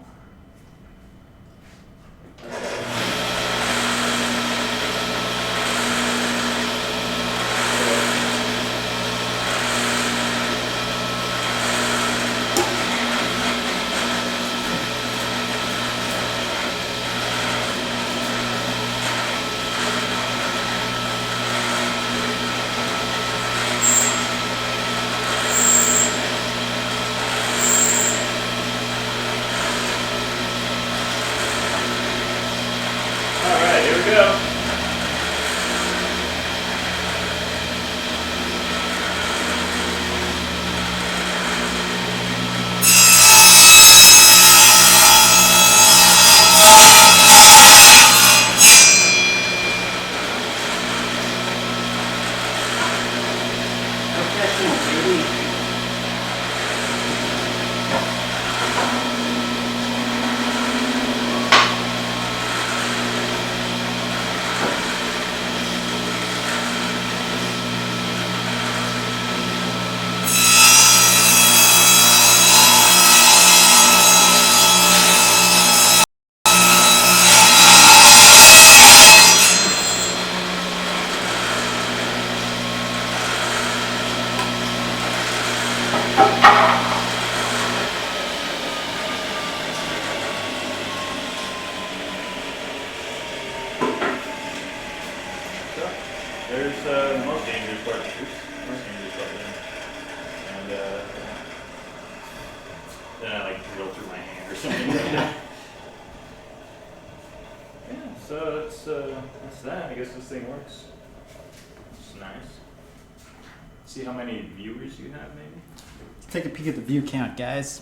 All right, here we go. Professional, baby. So, there's most dangerous part. Oops, most dangerous part there. And then I like drill through my hand or something like that. Yeah, so that's that. I guess this thing works. It's nice. See how many viewers you have, maybe? Let's take a peek at the view count, guys.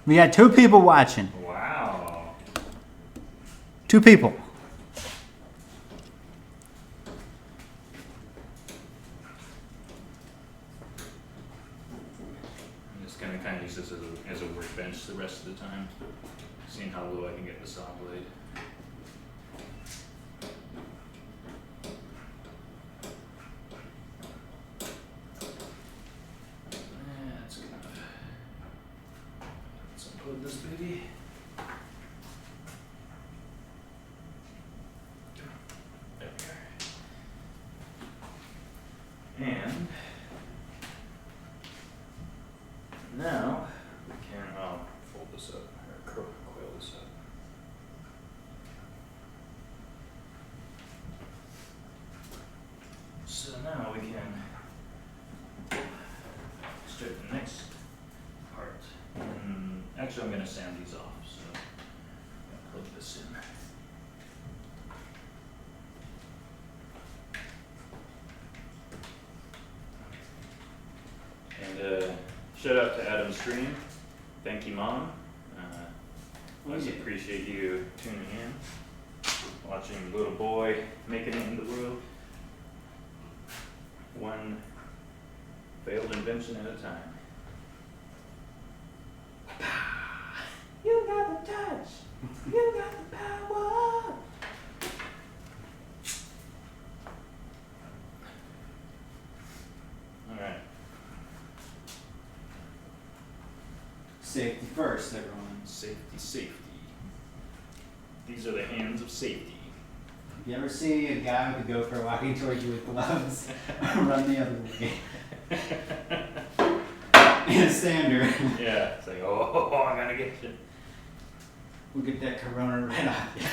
We got 2 people watching. Wow. 2 people. I'm just gonna kind of use this as a workbench the rest of the time, seeing how low I can get the saw blade. That's good enough. Let's unplug this baby. There we are. And now we can fold this up or coil this up. So now we can start the next part. And actually, I'm going to sand these off. So I'm going to plug this in. And shout out to Adam's stream. Thank you, Mom. Always appreciate you tuning in, watching little boy making it in the world, one failed invention at a time. You got the touch. You got the power. All right. Safety first, everyone. Safety, safety. These are the hands of safety. If you ever see a guy with a GoPro walking towards you with gloves, run the other way. And a sander. Yeah, it's like, oh, I'm gonna get you. We'll get that corona right off you.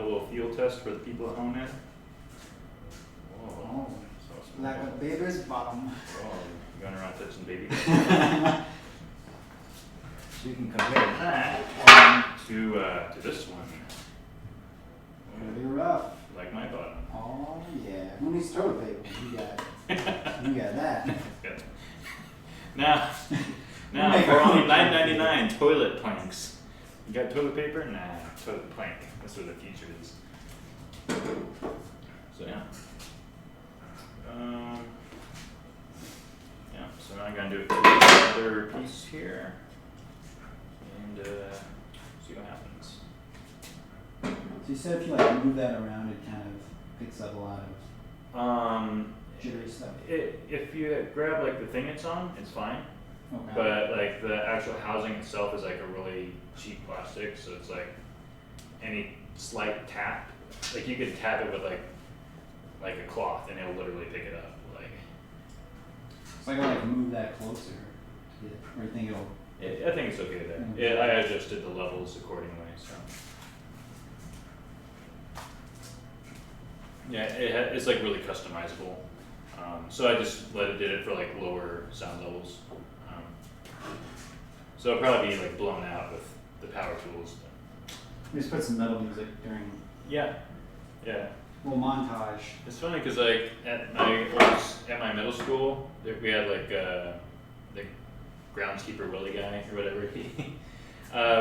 little field test for the people at home in. Whoa. Oh, So small. like a baby's bottom. Oh, you're going around touching baby. So you can compare that to this one. Pretty rough. Like my bottom. Oh yeah. Who needs toilet paper? You got. You got that. Good. Now for only $9.99, toilet planks. You got toilet paper? Nah, toilet plank. That's what the future is. So yeah. Yeah. So now I'm gonna do another piece here, and see what happens. So you said if you like move that around, it kind of picks up a lot of jittery stuff. If you grab like the thing it's on, it's fine. Okay. But like the actual housing itself is like a really cheap plastic, so it's like any slight tap, like you could tap it with like a cloth and it'll literally pick it up. Like So I gotta like move that closer. Or you think it'll? I think it's okay there. Okay. I adjusted the levels accordingly, so. Yeah, it's like really customizable. So I just did it for like lower sound levels. So it'll probably be like blown out with the power tools. We just put some metal music during Yeah, yeah. a little montage. It's funny because like at my middle school, we had like the groundskeeper Willie guy or whatever.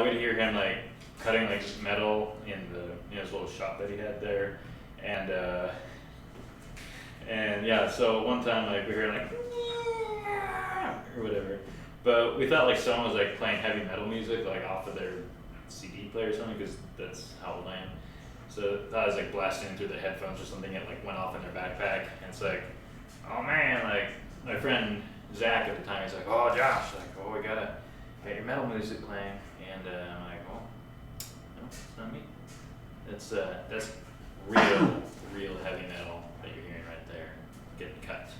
We'd hear him like cutting like metal in his little shop that he had there, and yeah. So one time like we heard like or whatever, but we thought like someone was like playing heavy metal music like off of their CD player or something because that's how old I am. So I was like blasting through the headphones or something. It like went off in their backpack, and it's like, oh man, like my friend Zach at the time, he's like, oh Josh, like, oh we gotta get your metal music playing, and I'm like, well, no, it's not me. That's real heavy metal that you're hearing right there, getting cut.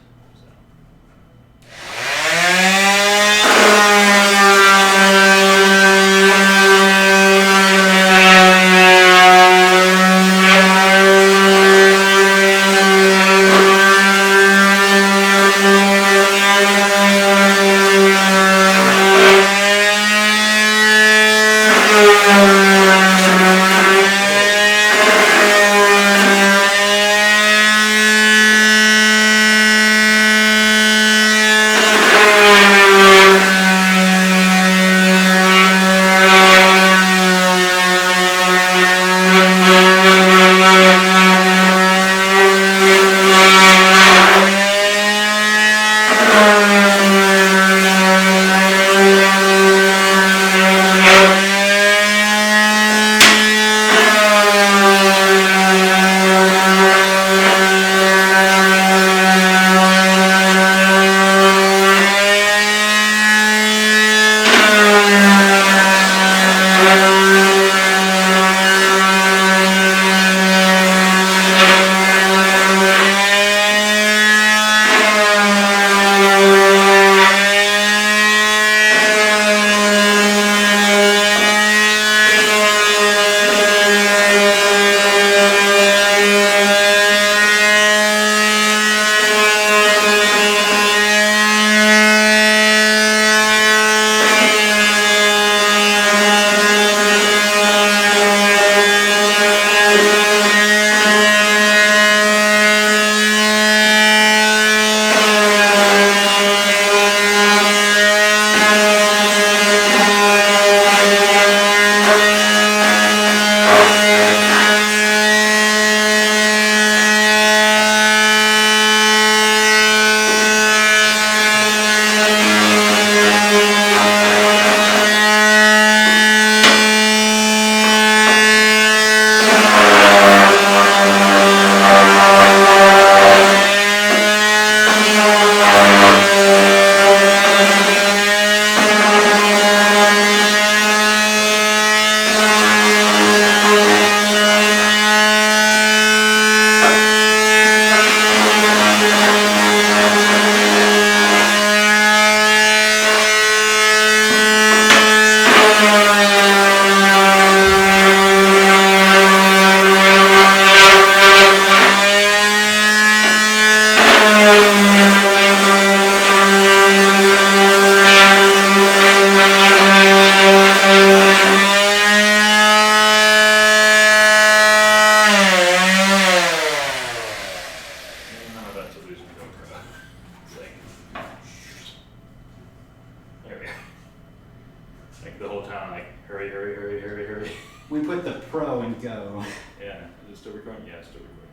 Go and go. Yeah, is it still recording? Yeah, it's still recording.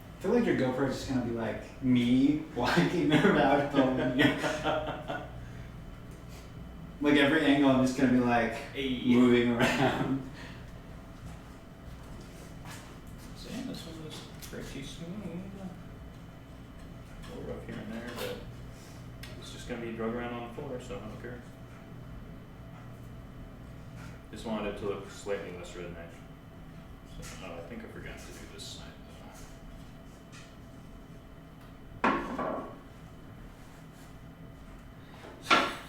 I feel like your GoPro is just gonna be like me walking around filming you. Like every angle, I'm just gonna be like moving around. See, this one was pretty smooth. A little rough here and there, but it's just gonna be drug around on the floor, so I don't care. Just wanted it to look slightly less redneck. So, oh, I think I forgot to do this side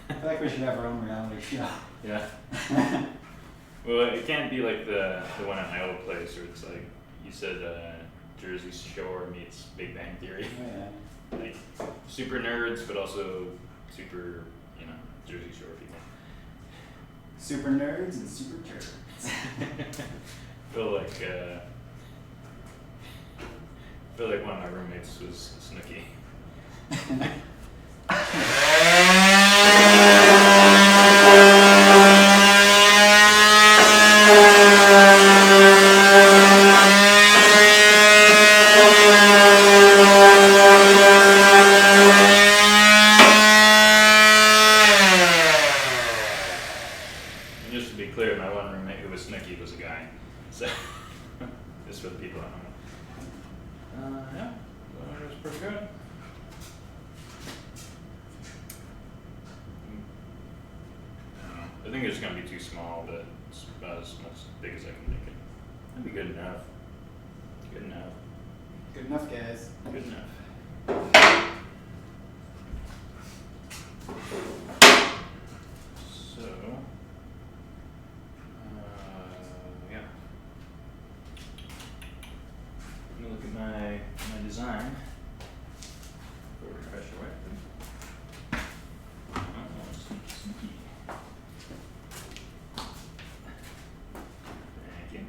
I feel like we should have our own reality show. Yeah. Well, it can't be like the one at my old place where it's like you said Jersey Shore meets Big Bang Theory. Oh, yeah. Like super nerds, but also super, Jersey Shore people. Super nerds and super turds. feel like one of my roommates was Snooki. And just to be clear, my one roommate who was Snooki was a guy. So, just for the people at home. Yeah, that was pretty good. I think it's going to be too small, but it's about as big as I can make it. That'd be good enough. Good enough. Good enough, guys. Good enough. So, yeah. Let me look at my design for refresh away. Sneaky. Thank you.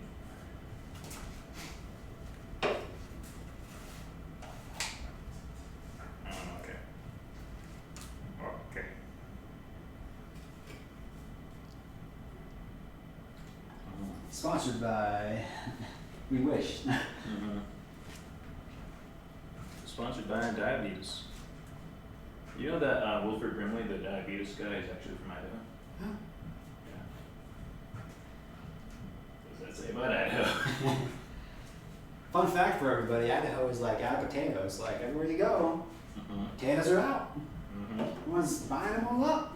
Okay. Okay. Sponsored by We Wish. Mm-hmm. Sponsored by diabetes. You know that Wilford Brimley, the diabetes guy, is actually from Idaho? Huh? Yeah. What does that say about Idaho? Fun fact for everybody, Idaho is like out of potatoes. Like everywhere you go, potatoes are out. Everyone's buying them all up.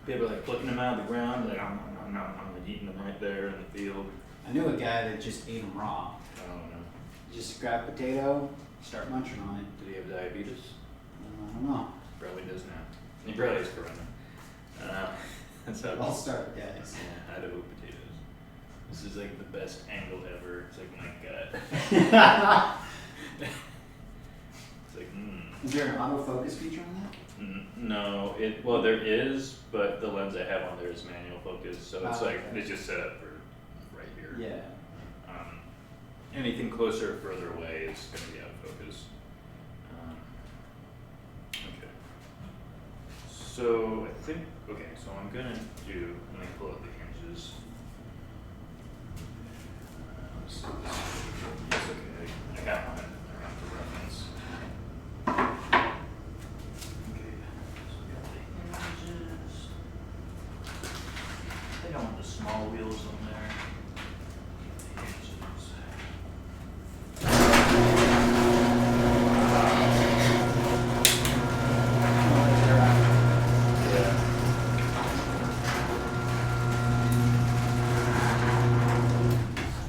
People are like plucking them out of the ground, like I'm eating them right there in the field. I knew a guy that just ate them raw. I don't know. Just grab a potato, start munching on it. Did he have diabetes? I don't know. Probably does now. He probably has corona. That's how I'll start, guys. Yeah, Idaho potatoes. This is like the best angle ever. It's like my gut. It's like, Is there an autofocus feature on that? No, there is, but the lens I have on there is manual focus, so it's Okay. it's just set up for right here. Yeah. Anything closer or further away is going to be out of focus. Okay. So so I'm gonna do. Let me pull up the hinges. Let's see this. It's okay. I got mine around for reference. Okay. So we got the hinges. I think I want the small wheels on there. The hinges.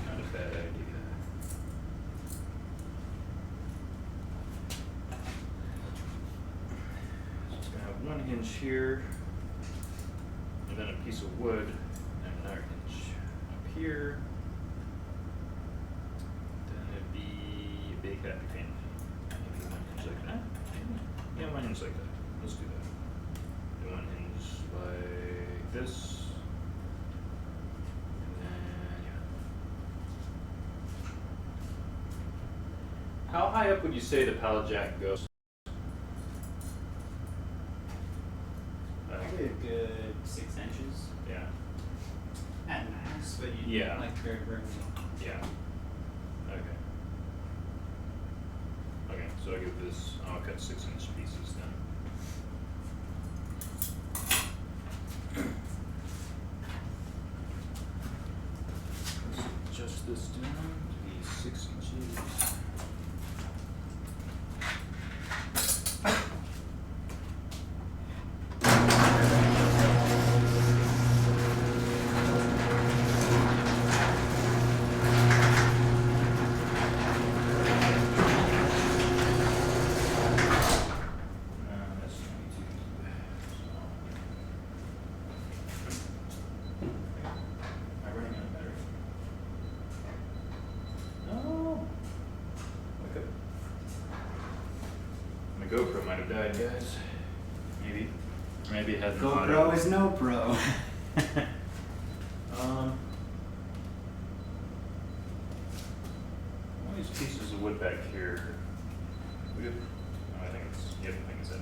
Not a bad idea. So it's gonna have one hinge here, and then a piece of wood, and another hinge up here. Then it'd be a big happy family. Maybe one hinge like that. Maybe. Yeah, one hinge like that. Let's do that. And one hinge like this. And then, yeah. How high up would you say the pallet jack goes? Probably a good 6 inches. pieces, but you Yeah. like very well. Yeah. Okay. Okay, so I give this, I'll cut 6-inch pieces then. Let's adjust this down to be 6 inches. That's 22. Am I running out of battery? No. Okay. My GoPro might have died, guys. Maybe. Maybe it has an auto. GoPro is no pro. All these pieces of wood back here. We have, oh, I think it's, yep, I think it's it.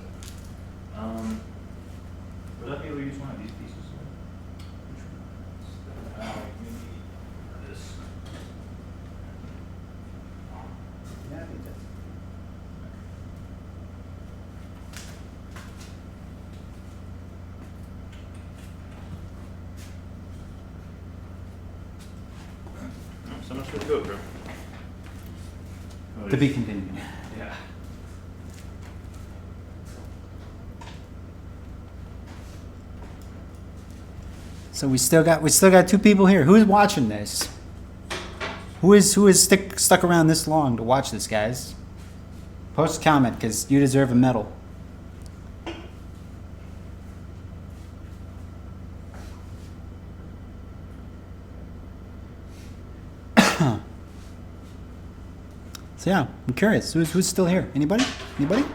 Would I be able to use one of these pieces? Which one? Maybe this. Yeah, I think that's. Oh, so much for the GoPro. Oh, To be it's- continued. Yeah. So we still got 2 people here. Who's watching this? Who is stuck around this long to watch this, guys? Post a comment because you deserve a medal. So yeah, I'm curious. Who's still here? Anybody? Anybody?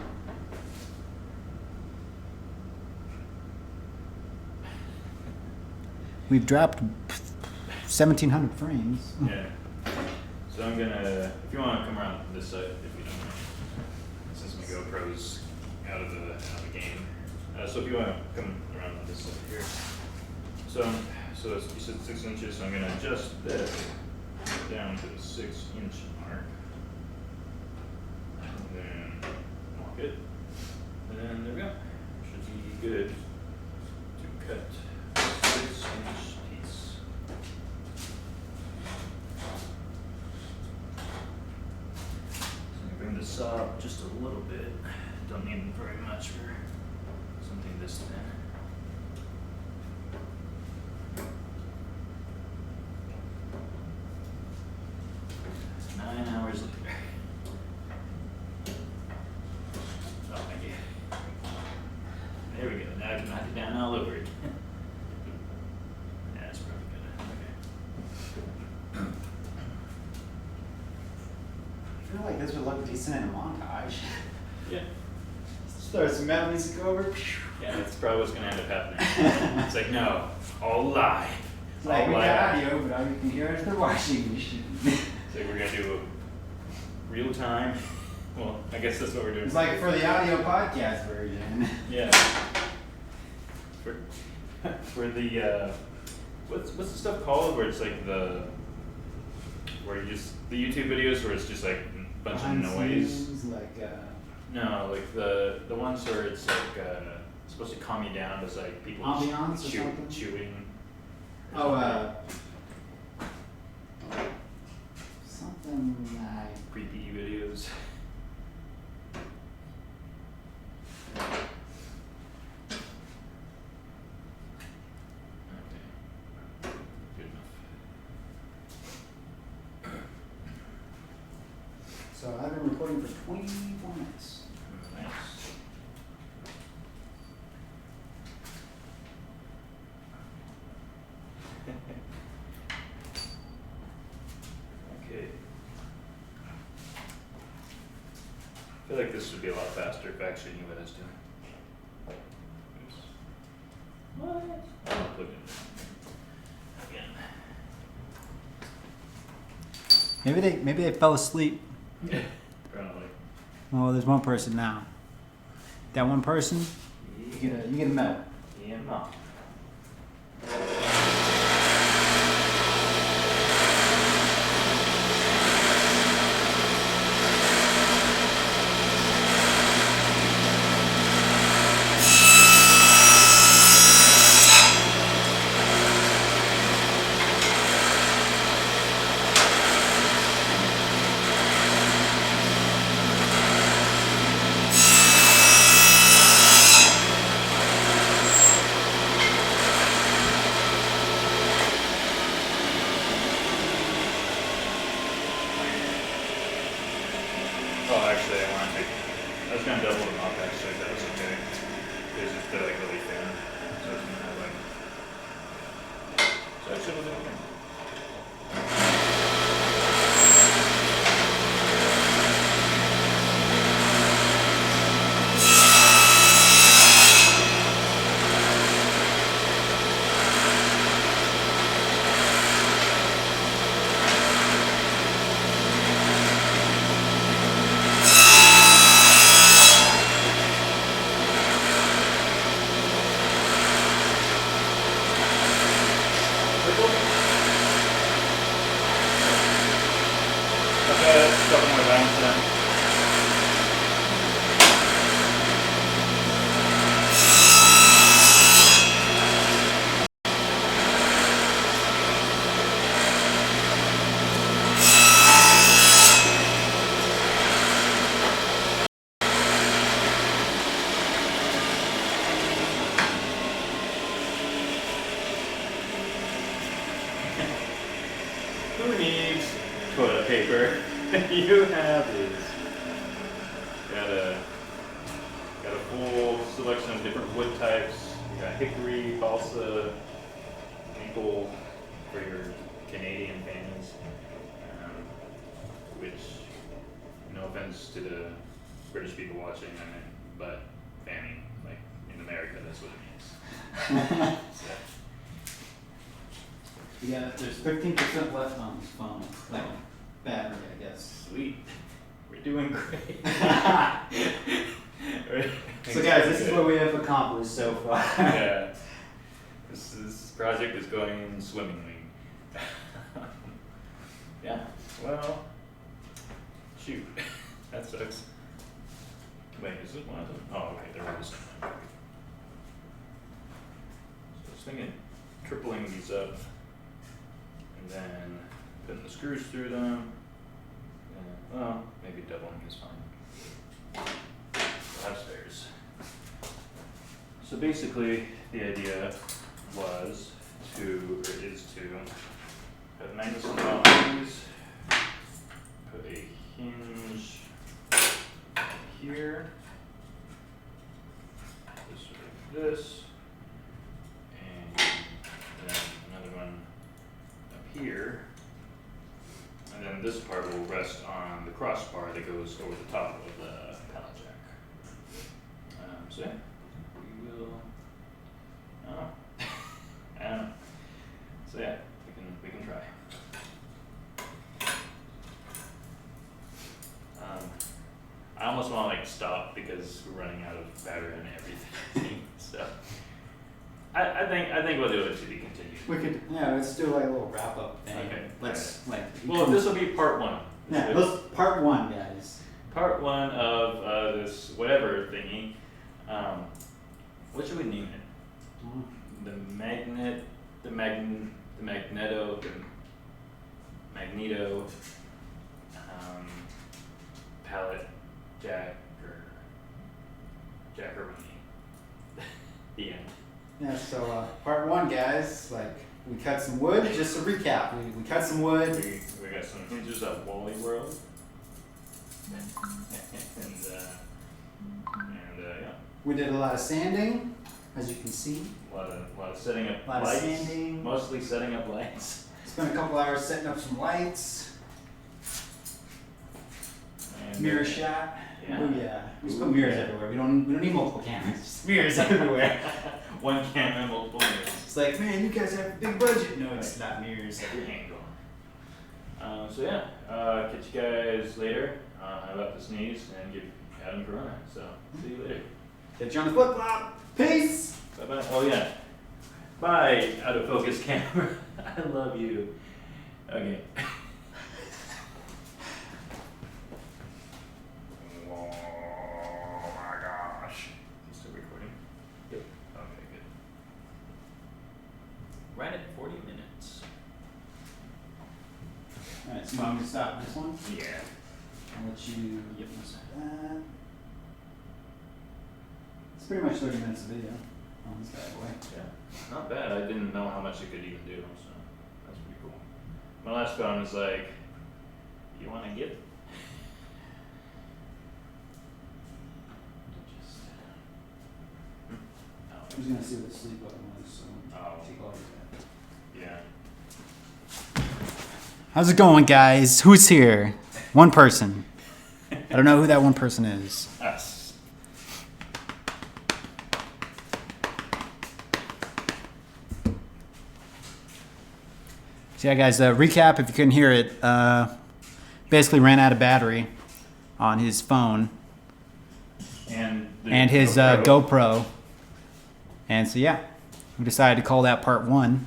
We've dropped 1,700 frames. Yeah. So I'm gonna, if you wanna come around this side, if you don't mind, since my GoPro's out of the game. So if you wanna come around this side here. So it's, you said 6 inches, so I'm gonna adjust this down to the 6-inch mark. And then lock it. And then there we go. Should be good to cut 6-inch piece. So I'm gonna bring the saw up just a little bit. Don't need very much for something this thin. Nine hours later. Oh, thank you. There we go. Now I can knock it down all over again. Yeah, that's probably good. Okay. I feel like this would look decent in a montage. Yeah. Start some metal music over. Yeah, that's probably what's gonna end up happening. It's like, no, all live. It's like All we live. got audio, but all you can hear is the washing machine. It's like we're gonna do a real time. Well, I guess that's what we're doing. It's like for the audio podcast version. Yeah. For the what's the stuff called where it's like where you just the YouTube videos where it's just like a bunch Behind of noise. scenes, like No, like the ones where it's like supposed to calm you down. It's like people Ambiance or something? chewing. or oh something. something like Creepy videos. Okay. Good enough. so I've been recording for 24 minutes. Nice. Okay. I feel like this would be a lot faster if I actually knew what I was doing. Oops. What? Oh, look at again. Maybe they fell asleep. Yeah. Probably. Oh, there's one person now. That one person, you get a medal. Yeah, no. kind of double them up actually, that was okay. They're like really thin, so it's gonna have like, so actually was okay. Okay, let's couple more rounds then. Who needs toilet paper? You have these. Got a full selection of different wood types. You got hickory, balsa, maple for your Canadian fans. Which, no offense to the British people watching, but fanning, like in America, that's what it means. So, Yeah, there's 15% left on this phone. Like battery, I guess. sweet. We're doing great. So guys, this is what we have accomplished so far. Yeah. This project is going swimmingly. Yeah. Well, shoot. That sucks. Wait, is it one of them? Oh, okay, they're all the same one. So I was thinking tripling these up and then putting the screws through them. Well, maybe doubling is fine. Upstairs. So basically, the idea was is to put magnets on the bottom of these, put a hinge here, this, and then another one up here, and then this part will rest on the crossbar that goes over the top of the pallet jack. So yeah, we will. Oh, I don't know. So yeah, we can try. I almost want to like stop because we're running out of battery and everything. So I think we'll do it to be continued. We could, yeah, let's do like a little wrap up thing. Okay. Let's Well, this will be part one. Yeah, let's part one, guys. Part one of this whatever thingy. What should we name it? The magneto pallet jackaroni. The end. Yeah, so part one, guys, like we cut some wood. Just to recap, we cut some wood. We got some hinges of Wally World. and yeah. We did a lot of sanding, as you can see. A lot of setting up A lot lights. of sanding. Mostly setting up lights. Spent a couple hours setting up some lights. And Mirror shot. Yeah. Oh yeah. We just put mirrors everywhere. We don't need multiple cameras. Just mirrors everywhere. One camera, multiple mirrors. It's like, man, you guys have a big budget. No, it's not mirrors. Every angle. So yeah, catch you guys later. I'm about to sneeze and give Adam corona. So see you later. Catch you on the flip flop. Peace. Bye bye. Oh yeah. Bye. Out of focus camera. I love you. Okay. Oh my gosh. You still recording? Yep. Okay, good. Right at 40 minutes. Alright, so I'm gonna stop this one. Yeah. I'll let you Yep. that. It's pretty much 30 minutes of video on this bad boy. Yeah. Not bad. I didn't know how much it could even do, so that's pretty cool. My last phone was like, you want to get? was gonna see what the sleep button was, so Oh. take all of that. Yeah. How's it going, guys? Who's here? One person. I don't know who that one person is. Us. So yeah, guys, recap if you couldn't hear it. Basically ran out of battery on his phone and his GoPro. And so yeah, we decided to call that part 1.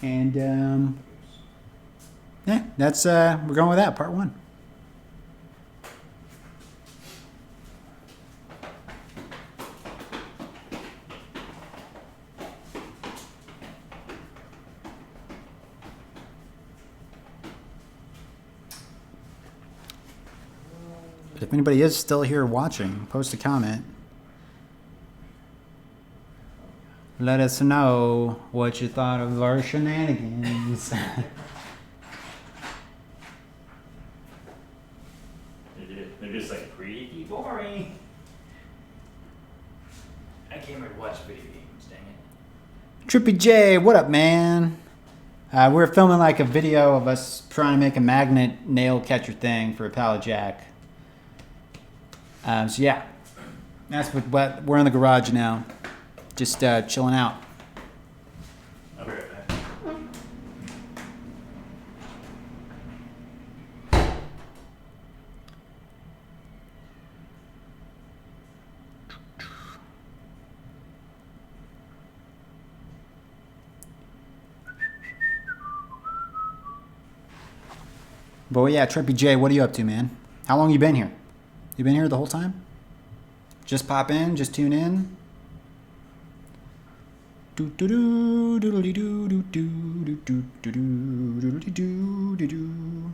And yeah, that's we're going with that, part 1. But if anybody is still here watching, post a comment. Let us know what you thought of our shenanigans. They're just like pretty boring. I can't even watch video games, dang it. Trippy J, what up, man? We're filming like a video of us trying to make a magnet nail catcher thing for a pallet jack. So yeah, that's what we're in the garage now, just chilling out. I'll be right back. But yeah, Trippy J, what are you up to, man? How long you been here? You been here the whole time? Just pop in, just tune in. Do do do do do do do do do do do do do do.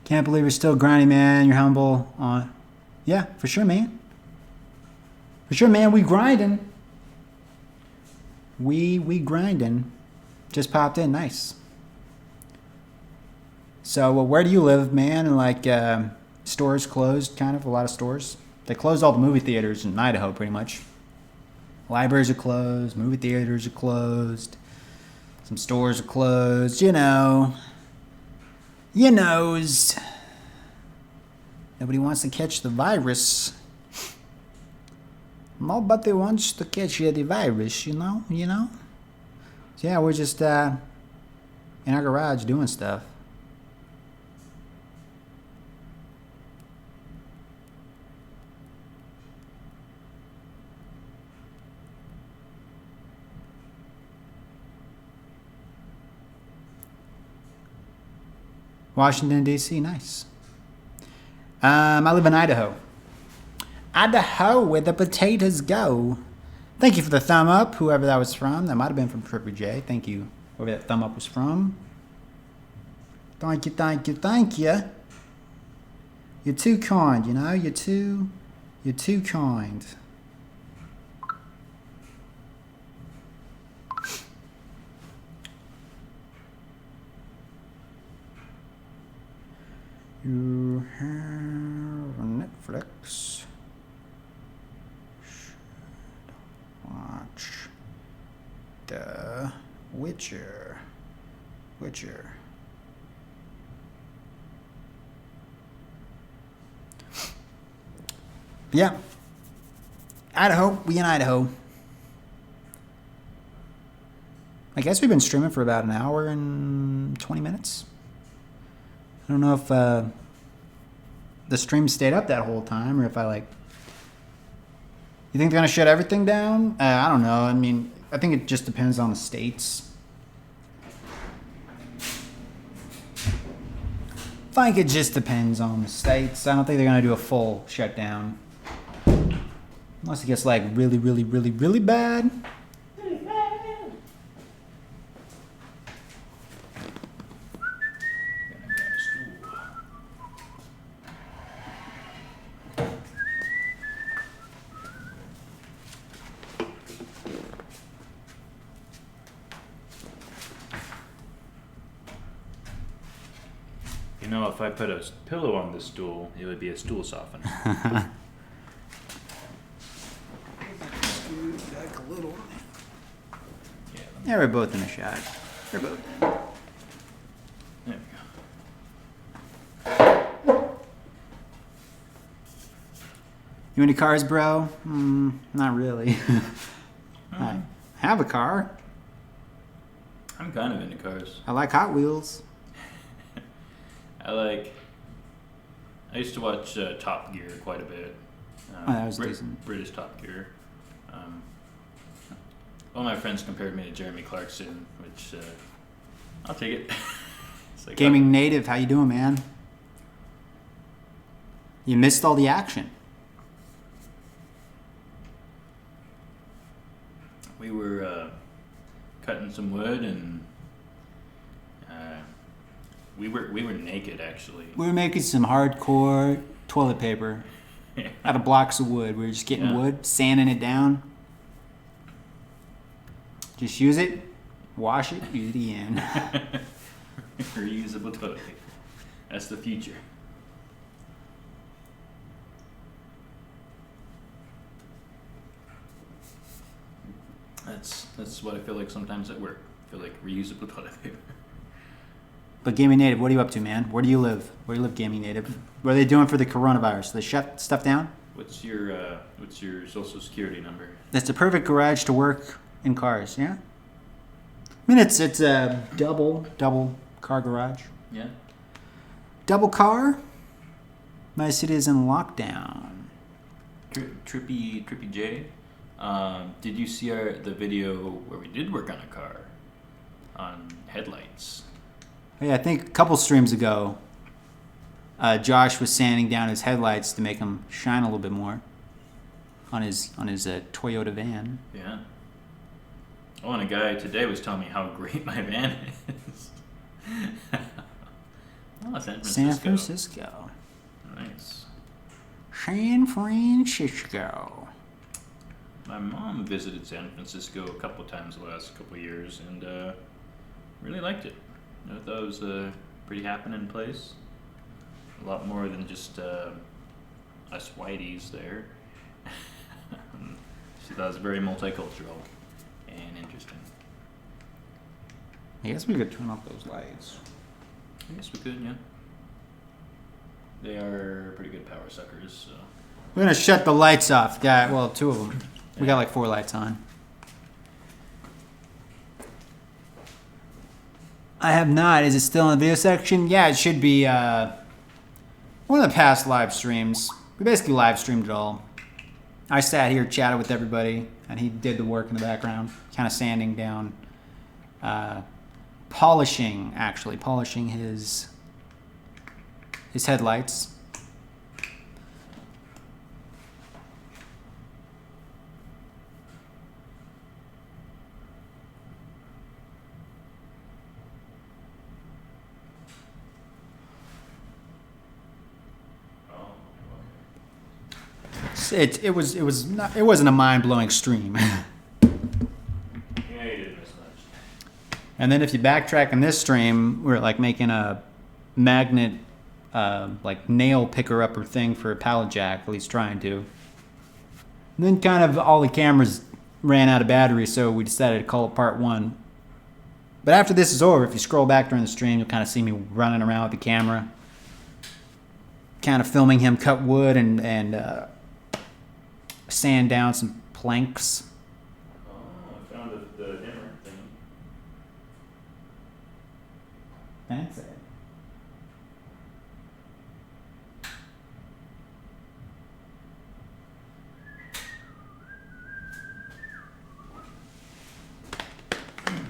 Can't believe you're still grinding, man. You're humble. Yeah, for sure, man. For sure, man. We grinding. We grinding. Just popped in. Nice. So, where do you live, man? And like, stores closed, kind of. A lot of stores. They closed all the movie theaters in Idaho, pretty much. Libraries are closed. Movie theaters are closed. Some stores are closed. You know. You knows. Nobody wants to catch the virus. Nobody wants to catch the virus, you know? So yeah, we're just in our garage doing stuff. Washington, D.C., nice. I live in Idaho. Idaho, where the potatoes go. Thank you for the thumb up, whoever that was from. That might have been from Trippy J. Thank you, whoever that thumb up was from. Thank you, thank you, thank you. You're too kind, you know? You're too kind. You have Netflix. Should watch The Witcher. Yeah. Idaho. We in Idaho. I guess we've been streaming for about an hour and 20 minutes. I don't know if the stream stayed up that whole time or if you think they're going to shut everything down? I don't know. I mean, I think it just depends on the states. I think it just depends on the states. I don't think they're going to do a full shutdown. Unless it gets like really, really, really, really bad. You know, if I put a pillow on this stool, it would be a stool softener. Back a little. Yeah. Yeah, we're both in a shot. We're both. There we go. You into cars, bro? Not really. I have a car. I'm kind of into cars. I like Hot Wheels. I used to watch Top Gear quite a bit. Oh, that was decent. British Top Gear. All my friends compared me to Jeremy Clarkson, which I'll take it. It's like, Gaming Native, how you doing, man? You missed all the action. We were cutting some wood, and we were naked actually. We were making some hardcore toilet paper out of blocks of wood. We were just getting wood, sanding it down. Just use it, wash it, use it again. Reusable toilet paper. That's the future. That's what I feel like sometimes at work. I feel like reusable toilet paper. But Gaming Native, what are you up to, man? Where do you live? Where do you live, Gaming Native? What are they doing for the coronavirus? They shut stuff down? What's your social security number? That's the perfect garage to work in cars, yeah? I mean, it's a double car garage. Yeah. Double car? My city is in lockdown. Trippy J. Did you see the video where we did work on a car on headlights? Yeah, I think a couple streams ago, Josh was sanding down his headlights to make them shine a little bit more on his Toyota van. Yeah. Oh, and a guy today was telling me how great my van is. Oh, San Francisco. San Francisco. Nice. San Francisco. My mom visited San Francisco a couple times the last couple of years and really liked it. I thought it was a pretty happening place. A lot more than just us whiteys there. She thought it was very multicultural and interesting. I guess we could turn off those lights. I guess we could, yeah. They are pretty good power suckers, so. We're gonna shut the lights off. Got well, two of them. We got like 4 lights on. I have not. Is it still in the video section? Yeah, it should be. One of the past live streams. We basically live streamed it all. I sat here, chatted with everybody, and he did the work in the background, kind of sanding down, polishing his headlights. It wasn't a mind-blowing stream. Yeah, you didn't miss much. And then if you backtrack in this stream, we're like making a magnet, like nail picker upper thing for a pallet jack, at least trying to. And then kind of all the cameras ran out of battery, so we decided to call it part 1. But after this is over, if you scroll back during the stream, you'll kind of see me running around with the camera, kind of filming him cut wood and sand down some planks. Oh, I found the dimmer thing. Fancy.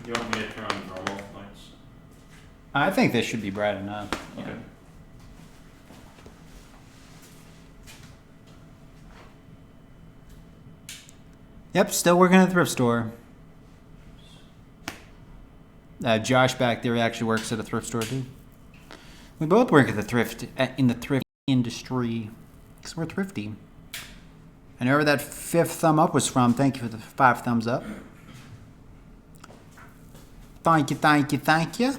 You want me to turn on normal lights? I think this should be bright enough. Okay. Yep, still working at the thrift store. Josh back there actually works at a thrift store too. We both work at the thrift industry because we're thrifty. And whoever that 5th thumb up was from, thank you for the 5 thumbs up. Thank you.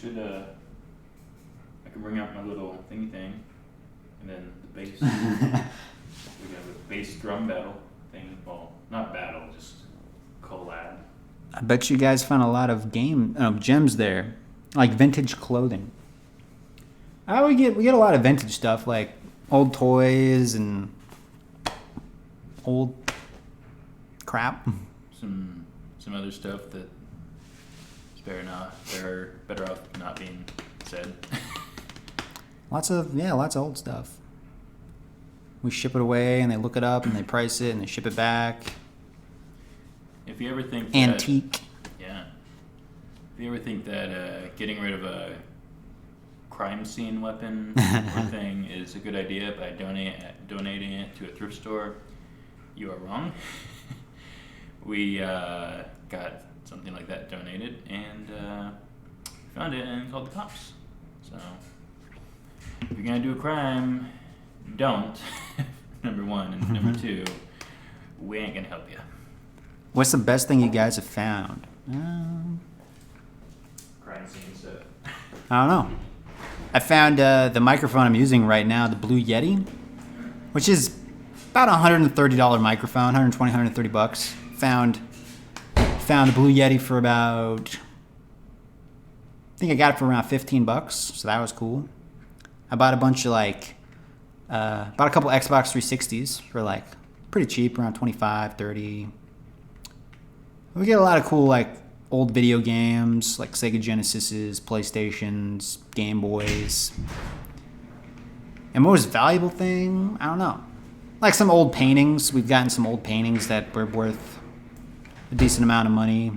should, I can bring out my little thingy thing, and then the bass. We can have a bass drum battle thing. Well, not battle, just collab. I bet you guys found a lot of gems there, like vintage clothing. We get a lot of vintage stuff, like old toys and old crap. Some other stuff that is better off not being said. Lots of old stuff. We ship it away and they look it up and they price it and they ship it back. If you ever think antique. Yeah. If you ever think that getting rid of a crime scene weapon or thing is a good idea by donating it to a thrift store, you are wrong. We got something like that donated and found it and called the cops. So if you're gonna do a crime, don't. Number one, and number two, we ain't gonna help you. What's the best thing you guys have found? Crime scene stuff. I don't know. I found the microphone I'm using right now, the Blue Yeti, which is about a $130 microphone, $120, $130. Found a Blue Yeti for about, I think I got it for around $15, so that was cool. I bought a bunch of bought a couple Xbox 360s for like pretty cheap, around $25, $30. We get a lot of cool like old video games, like Sega Genesises, PlayStations, Game Boys. And most valuable thing, I don't know. Like some old paintings. We've gotten some old paintings that were worth a decent amount of money.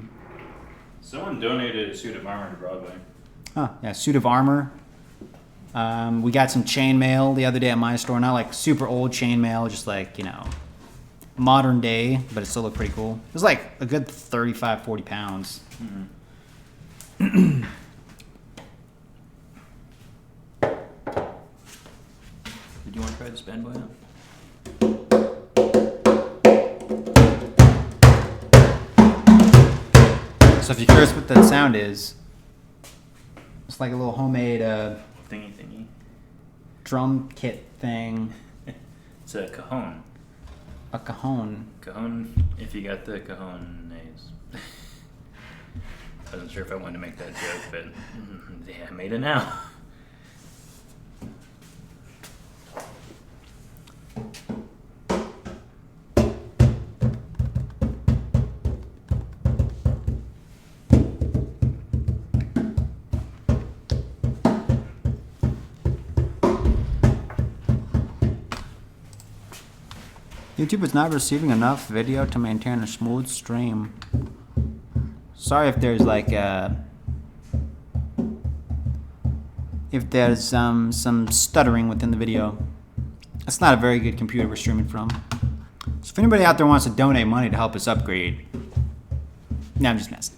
Someone donated a suit of armor to Broadway. Oh, yeah, suit of armor. We got some chainmail the other day at my store. Not like super old chainmail, just like, modern day, but it still looked pretty cool. It was like a good 35, 40 pounds. Mm-hmm. Did you want to try this bad boy out? So if you're curious what that sound is, it's like a little homemade Thingy. drum kit thing. It's a cajon. A cajon. Cajon, if you got the cajones. I wasn't sure if I wanted to make that joke, but yeah, I made it now. YouTube is not receiving enough video to maintain a smooth stream. Sorry if there's some stuttering within the video. That's not a very good computer we're streaming from. So if anybody out there wants to donate money to help us upgrade, no, I'm just messing.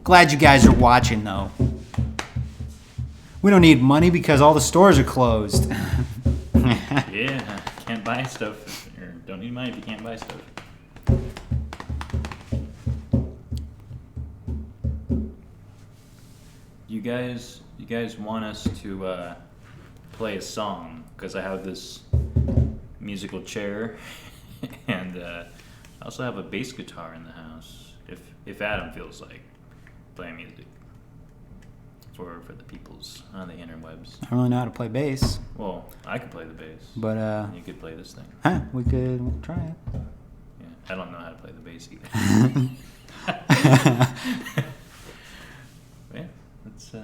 Glad you guys are watching though. We don't need money because all the stores are closed. Yeah, can't buy stuff. Or don't need money if you can't buy stuff. You guys want us to play a song because I have this musical chair and I also have a bass guitar in the house. If Adam feels like playing music for the peoples on the interwebs. I don't really know how to play bass. Well, I could play the bass, but you could play this thing. We could try it. Yeah, I don't know how to play the bass either. Yeah, let's.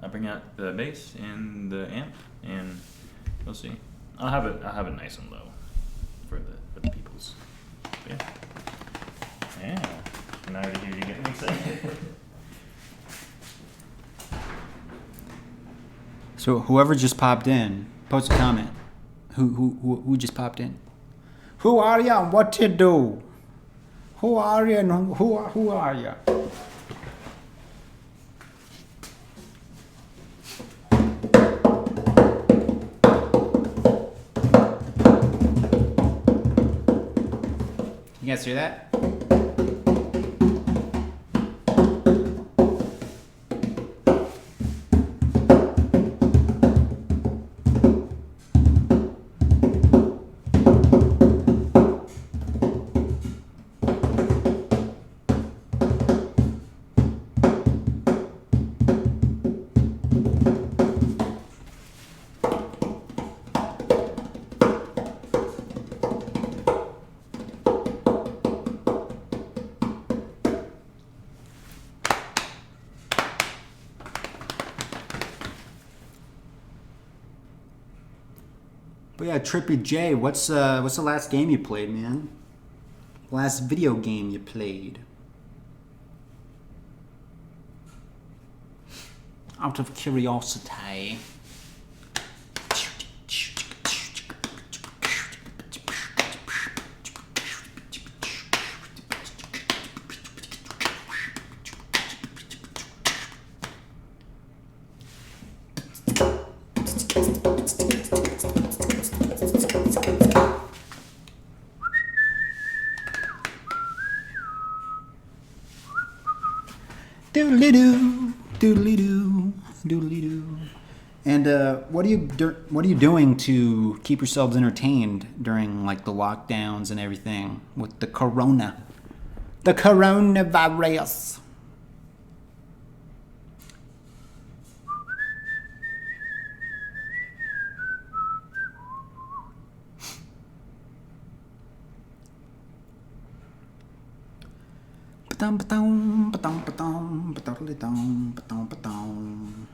I'll bring out the bass and the amp, and we'll see. I'll have it nice and low for the peoples. But yeah. Now to hear you getting excited. So whoever just popped in, post a comment. Who just popped in? Who are you and what you do? Who are you and who are you? You guys hear that? yeah, Trippy J, what's the last game you played, man? Last video game you played? Out of curiosity. Doodly-doo, doodly-doo, doodly-doo. And what are you doing to keep yourselves entertained during like the lockdowns and everything with the coronavirus? Ba-dum, ba-dum, ba-dum, ba-dum, ba-dum, ba-dum, ba-dum.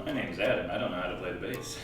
My name's Adam. I don't know how to play the bass.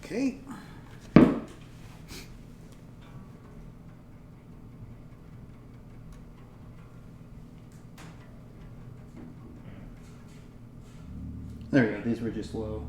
Okay. There we go. These were just low.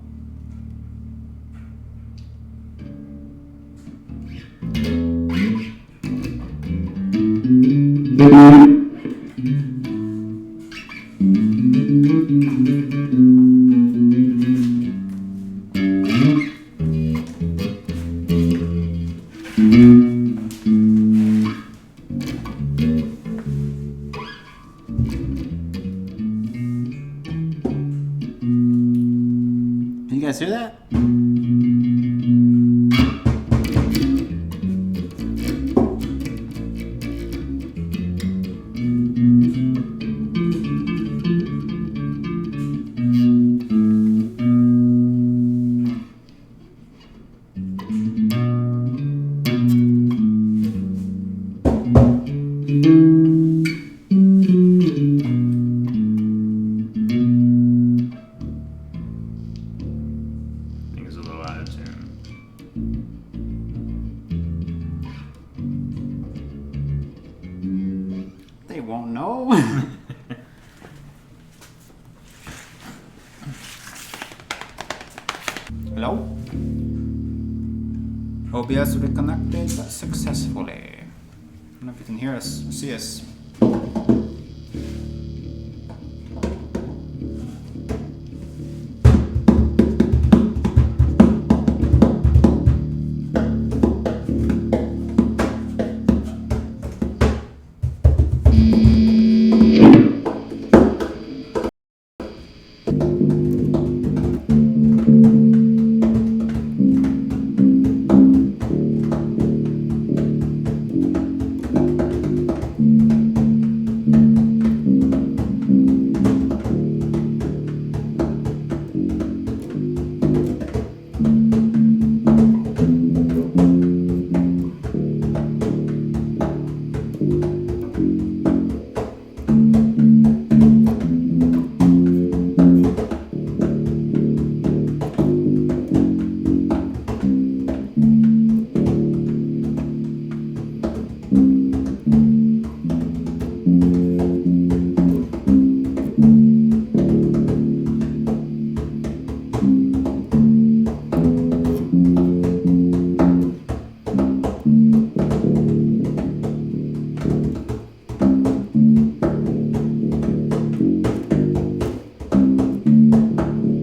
You guys hear that? I think it's a little out of tune. They won't know. Hello? OBS reconnected successfully. I don't know if you can hear us, see us.